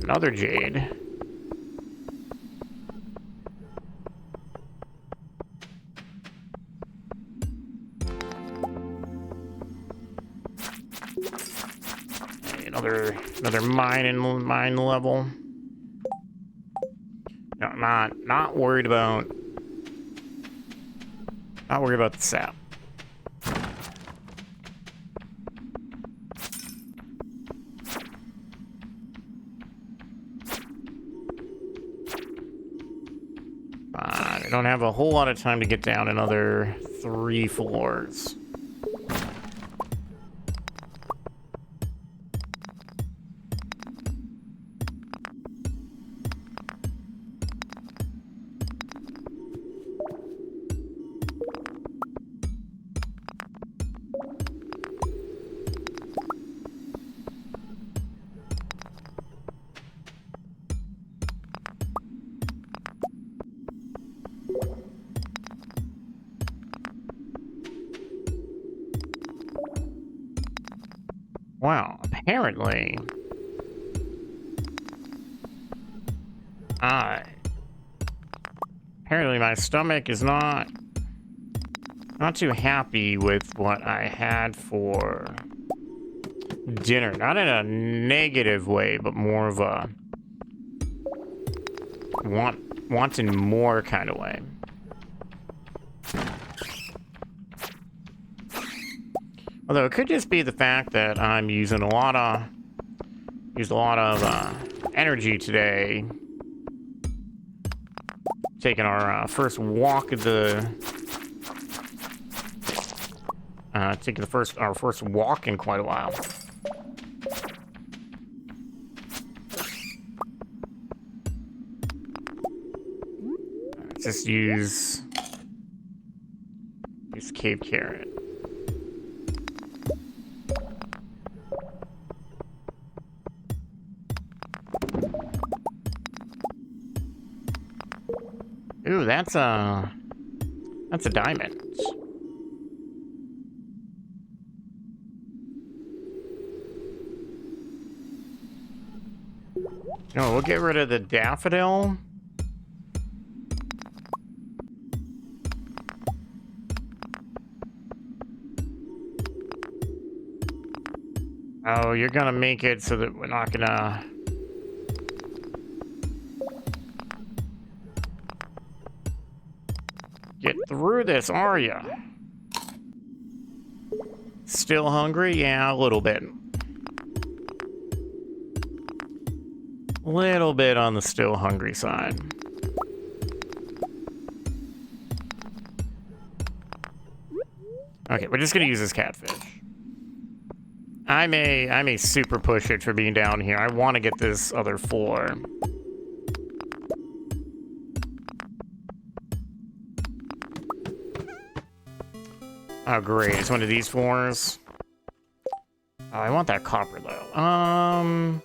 S1: Another jade. Okay, another mine level. No, not worried about the sap. I don't have a whole lot of time to get down another 3 floors. Wow, apparently... Apparently my stomach is not too happy with what I had for dinner. Not in a negative way, but more of a wanting more kind of way. Although it could just be the fact that I'm using a lot of energy today. Taking our first walk of the our first walk in quite a while. Just use cave carrot. Ooh, that's a diamond. No, we'll get rid of the daffodil. Oh, you're gonna make it so that we're not gonna... get through this, are ya? Still hungry? Yeah, a little bit. Little bit on the still hungry side. Okay, we're just gonna use this catfish. I may super push it for being down here. I want to get this other floor. Oh, great. It's one of these floors. Oh, I want that copper, though.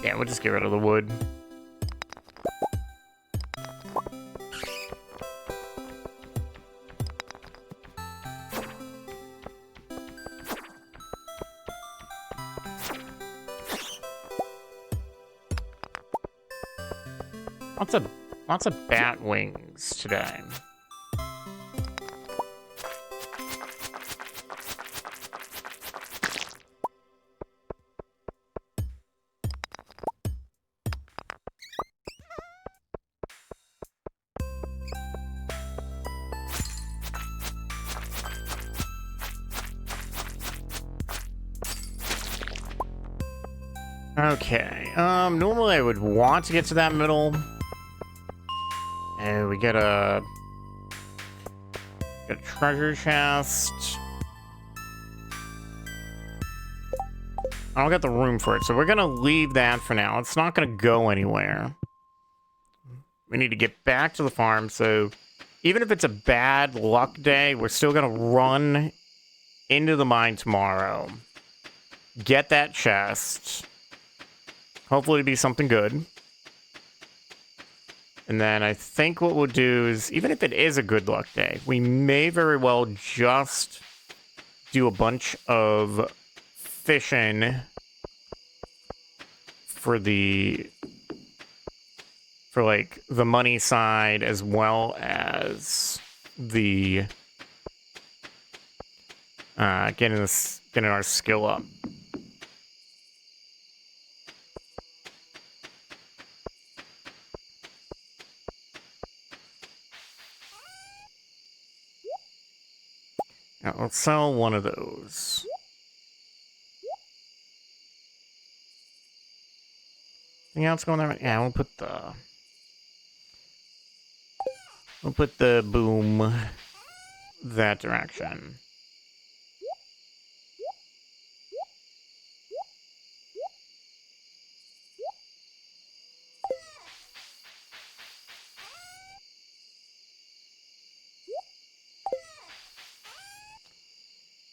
S1: Yeah, we'll just get rid of the wood. Lots of bat wings today. Okay. Normally I would want to get to that middle. And we get a treasure chest. I don't got the room for it, so we're gonna leave that for now. It's not gonna go anywhere. We need to get back to the farm, so even if it's a bad luck day, we're still gonna run into the mine tomorrow. Get that chest. Hopefully it'll be something good. And then I think what we'll do is, even if it is a good luck day, we may very well just do a bunch of fishing for like the money side as well as the getting our skill up. Now, let's sell one of those. Anything else going there? Yeah, we'll put the Bouhm that direction.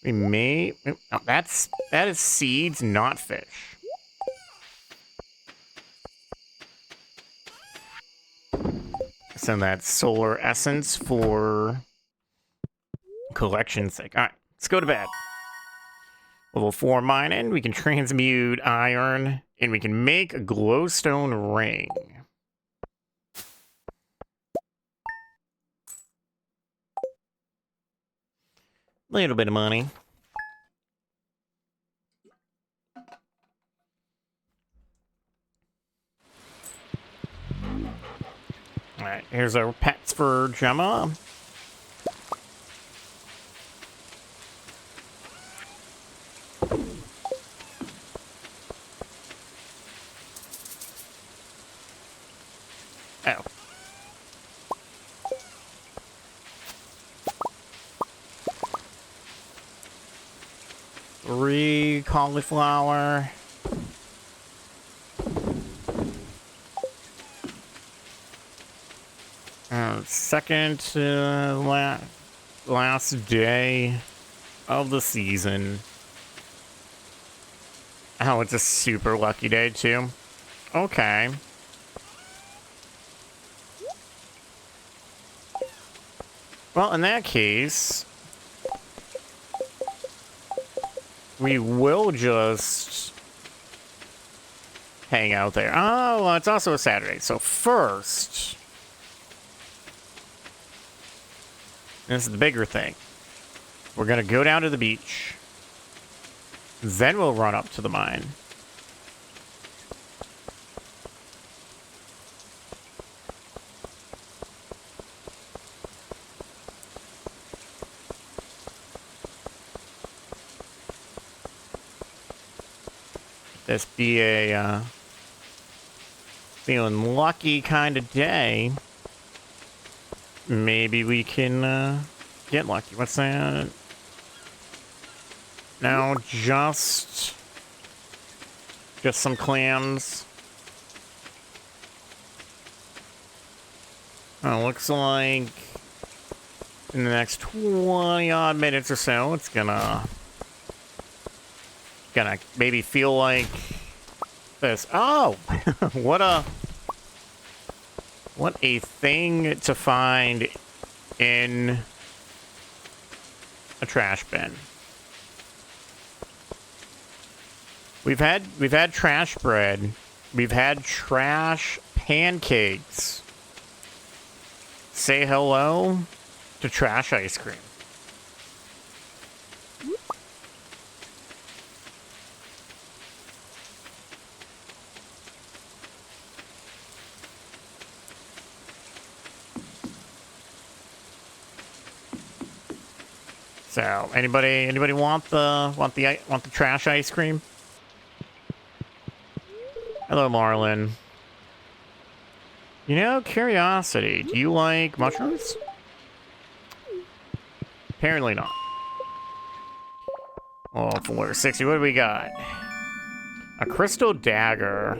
S1: We may... Oh, that is seeds, not fish. Send that solar essence for collection's sake. All right, let's go to bed. Level 4 mining. We can transmute iron, and we can make a glowstone ring. Little bit of money. Alright, here's our pets for Gemma. Oh. 3 cauliflower. Second last day of the season. Oh, it's a super lucky day too. Okay. Well, in that case, we will just hang out there. Oh, well, it's also a Saturday. So first, this is the bigger thing. We're going to go down to the beach. Then we'll run up to the mine. This be a feeling lucky kind of day. Maybe we can get lucky. What's that? No, just some clams. Oh, looks like in the next 20 odd minutes or so, it's gonna maybe feel like this. Oh, what a thing to find in a trash bin. We've had trash bread. We've had trash pancakes. Say hello to trash ice cream. So, anybody want the trash ice cream? Hello, Marlin. You know, curiosity. Do you like mushrooms? Apparently not. Oh, 460. What do we got? A crystal dagger.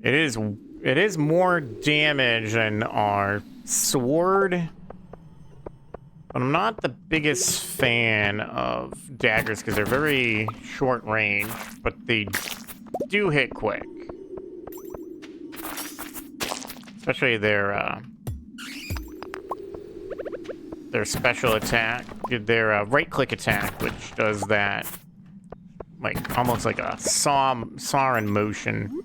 S1: It is more damage than our sword. But I'm not the biggest fan of daggers because they're very short range, but they do hit quick. Especially their special attack, their right-click attack, which does that, like, almost like a saw in motion.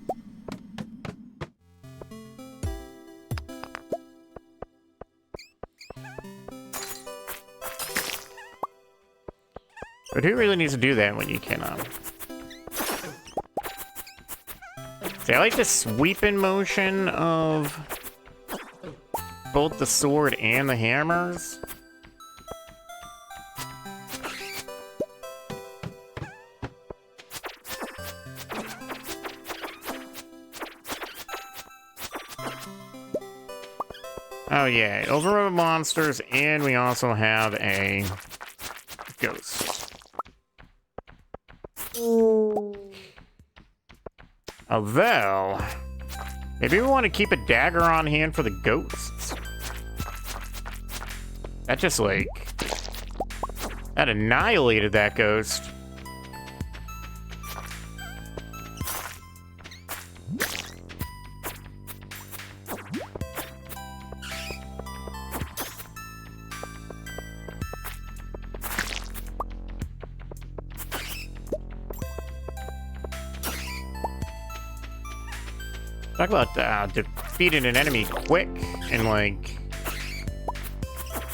S1: But who really needs to do that when you can, See, I like the sweep-in motion of both the sword and the hammers. Oh yeah, overrode monsters, and we also have a ghost. Although, maybe we want to keep a dagger on hand for the ghosts. That just, like, that annihilated that ghost. Talk about defeating an enemy quick and, like,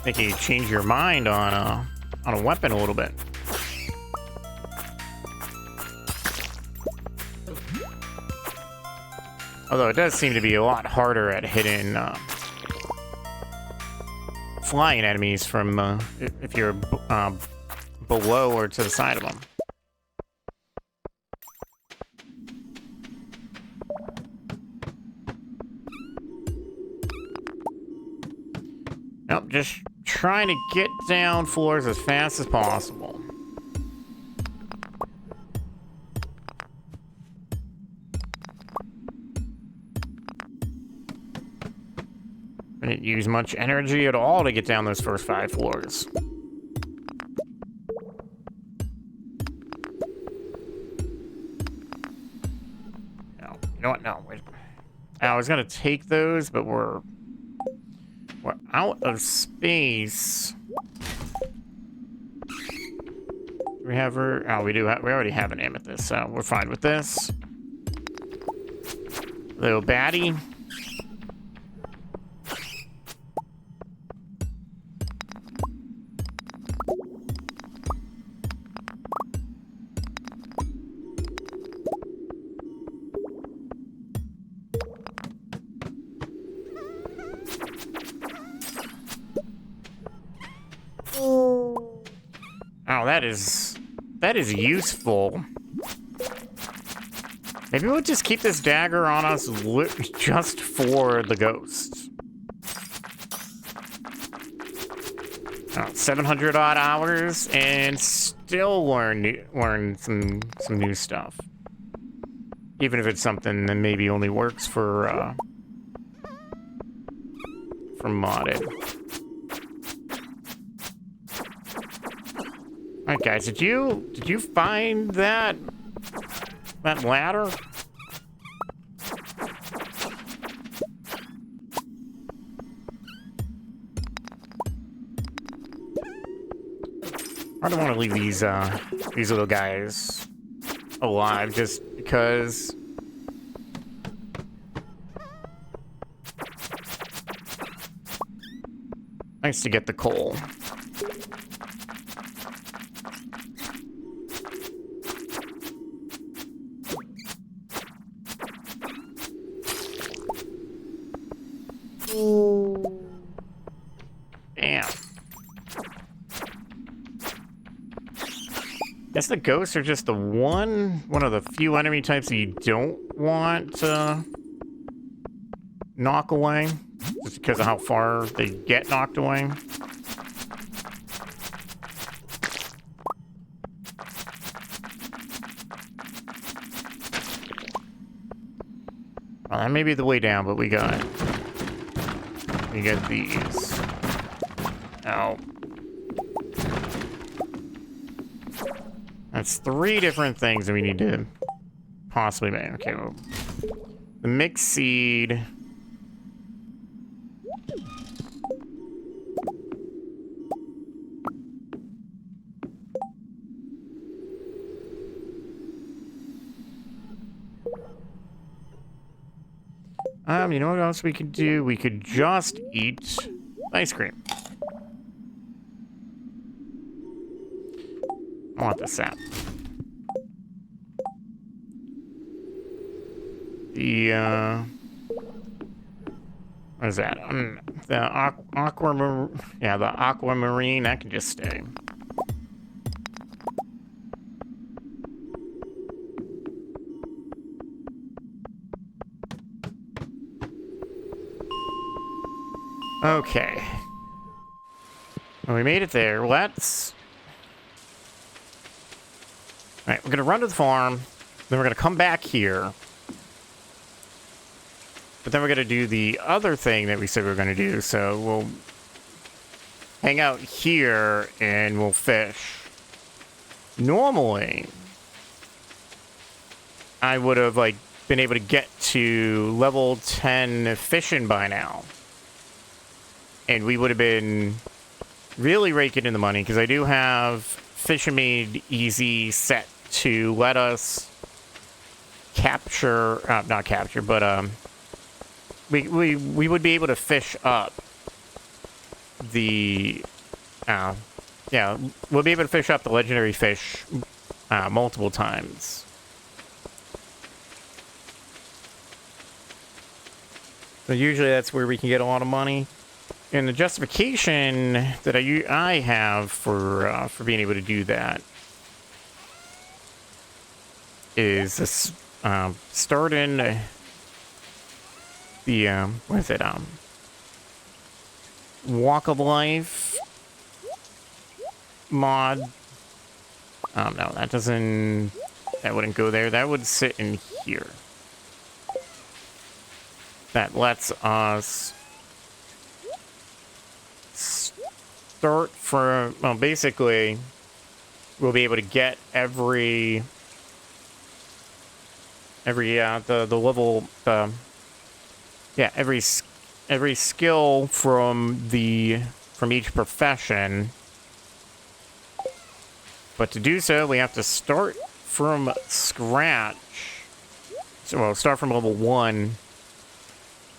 S1: making you change your mind on a weapon a little bit. Although it does seem to be a lot harder at hitting flying enemies from if you're below or to the side of them. Nope, just trying to get down floors as fast as possible. I didn't use much energy at all to get down those first 5 floors. No, you know what? No, wait. I was gonna take those, but we're out of space. Do we have her? Oh, we do. We already have an amethyst, so we're fine with this. Little baddie. That is useful. Maybe we'll just keep this dagger on us just for the ghosts. 700 odd hours and still learn some new stuff. Even if it's something that maybe only works for modded. Alright guys, did you find that ladder? I don't want to leave these little guys alive just because. Nice to get the coal. Guess the ghosts are just the one of the few enemy types that you don't want to knock away, just because of how far they get knocked away. Well, that may be the way down, but we got these. Ow. That's 3 different things that we need to possibly make. Okay, well, the mixed seed. You know what else we could do? We could just eat ice cream. I want the sap. The, what is that? The aquamarine, that can just stay. Okay. Well, we made it there. Let's... Alright, we're gonna run to the farm, then we're gonna come back here. But then we're gonna do the other thing that we said we were gonna do, so we'll hang out here and we'll fish. Normally, I would have, like, been able to get to level 10 fishing by now. And we would have been really raking in the money, because I do have Fishing Made Easy set to let us capture, not capture, but we would be able to fish up the, yeah, we'll be able to fish up the legendary fish multiple times. So usually that's where we can get a lot of money. And the justification that I have for being able to do that is this, starting the, what is it, Walk of Life mod. No, that wouldn't go there. That would sit in here. That lets us start from, well, basically, we'll be able to get every the level, yeah, every skill from each profession. But to do so, we have to start from scratch. So we'll start from level 1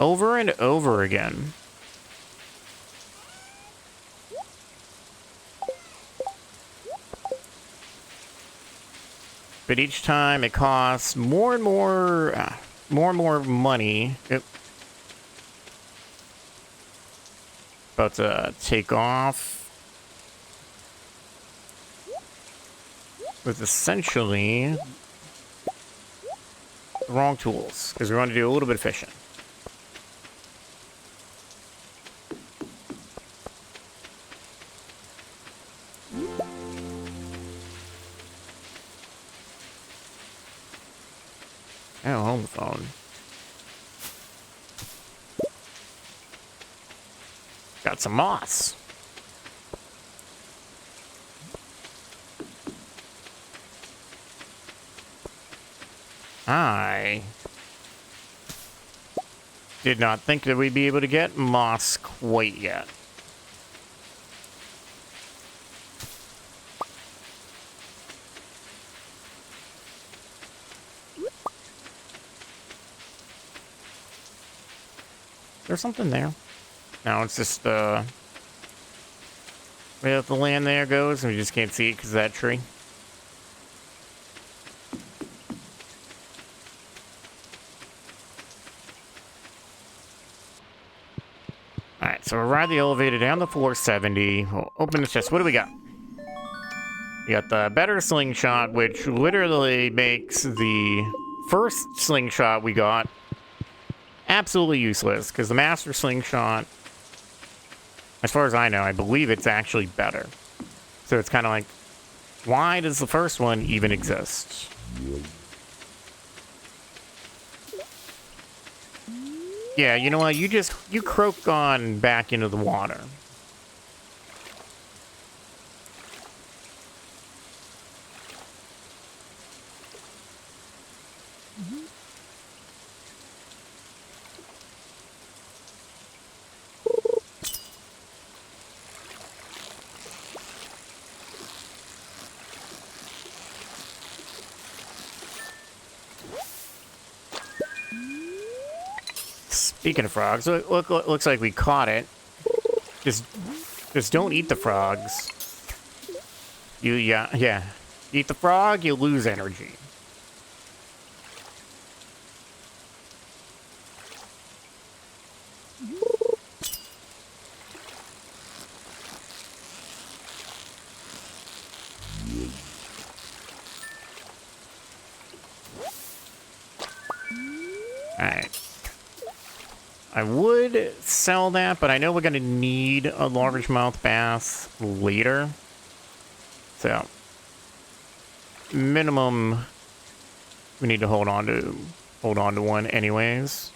S1: over and over again. But each time it costs more and more money. About to take off with essentially the wrong tools, because we want to do a little bit of fishing. Oh, home phone. Got some moss. I did not think that we'd be able to get moss quite yet. There's something there. No, it's just where the land there goes, and we just can't see it because of that tree. Alright, so we'll ride the elevator down to floor 70. We'll open the chest. What do we got? We got the better slingshot, which literally makes the first slingshot we got absolutely useless, because the master slingshot, as far as I know, I believe it's actually better. So it's kind of like, why does the first one even exist? Yeah, you know what? You croak on back into the water. Speaking of frogs, looks like we caught it. Just don't eat the frogs. Yeah. Eat the frog, you lose energy. Alright. I would sell that, but I know we're going to need a largemouth bass later. So, minimum, we need to hold on to one anyways.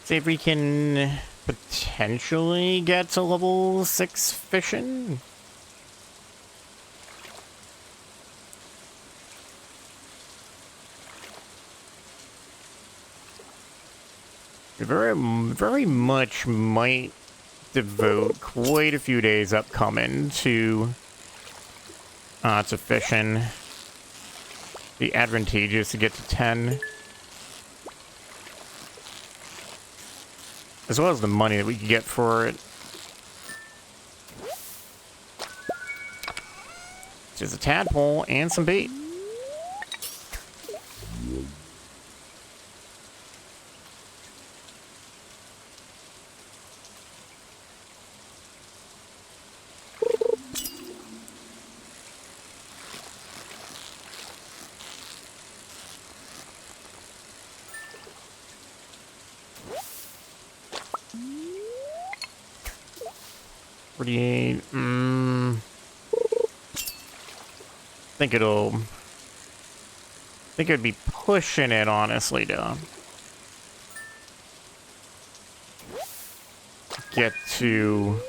S1: See if we can potentially get to level 6 fishing. We very much might devote quite a few days upcoming to fishing. Be advantageous to get to 10. As well as the money that we could get for it. Just a tadpole and some bait. I think it'd be pushing it, honestly, to get to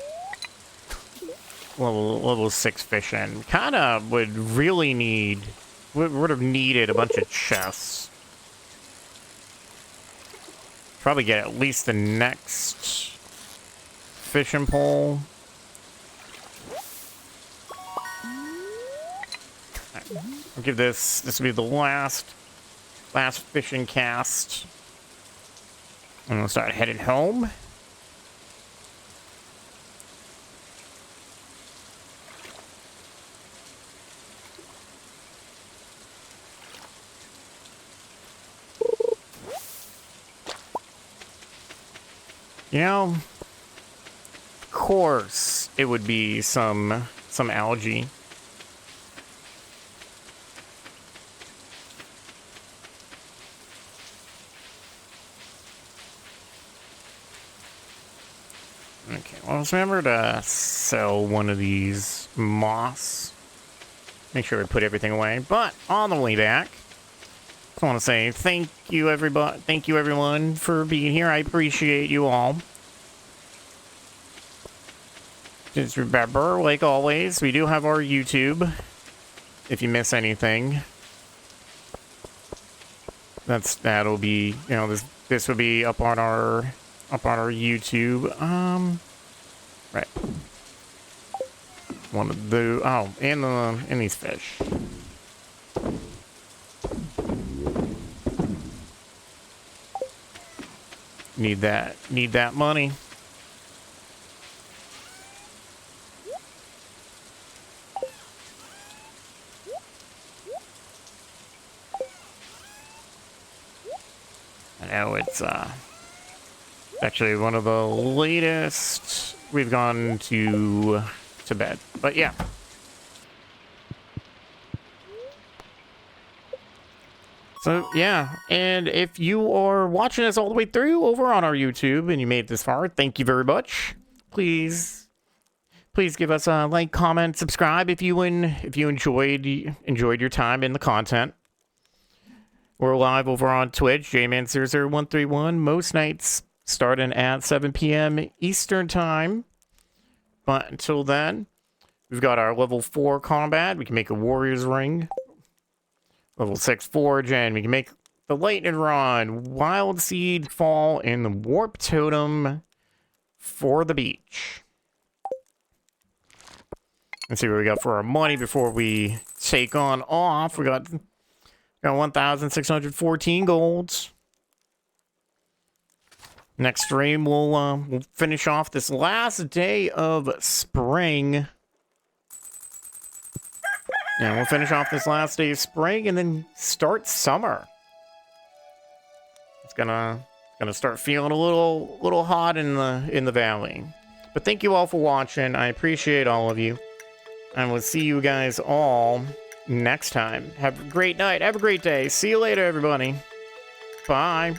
S1: level 6 fishing. Kinda would have needed a bunch of chests. Probably get at least the next fishing pole. I'll give this will be the last fishing cast. I'm gonna start heading home. You know, of course it would be some algae. Okay, well, let's remember to sell one of these moss. Make sure we put everything away. But on the way back, I just want to say thank you, everybody. Thank you, everyone, for being here. I appreciate you all. Just remember, like always, we do have our YouTube. If you miss anything, that'll be, you know, this will be up on our up on our YouTube. Right. One of the and these fish. Need that money. I know it's actually one of the latest we've gone to bed. But yeah. So yeah, and if you are watching us all the way through over on our YouTube and you made it this far, thank you very much. Please give us a like, comment, subscribe if you enjoyed your time in the content. We're live over on Twitch, jman00131, most nights starting at 7 p.m. Eastern Time. But until then, we've got our level 4 combat. We can make a warrior's ring. Level 6 forge, and we can make the lightning rod, wild seed fall, and the warp totem for the beach. Let's see what we got for our money before we take on off. We got 1,614 golds. Next stream, we'll finish off this last day of spring. Yeah, we'll finish off this last day of spring and then start summer. It's gonna start feeling a little hot in the valley. But thank you all for watching. I appreciate all of you. And we'll see you guys all next time. Have a great night. Have a great day. See you later, everybody. Bye.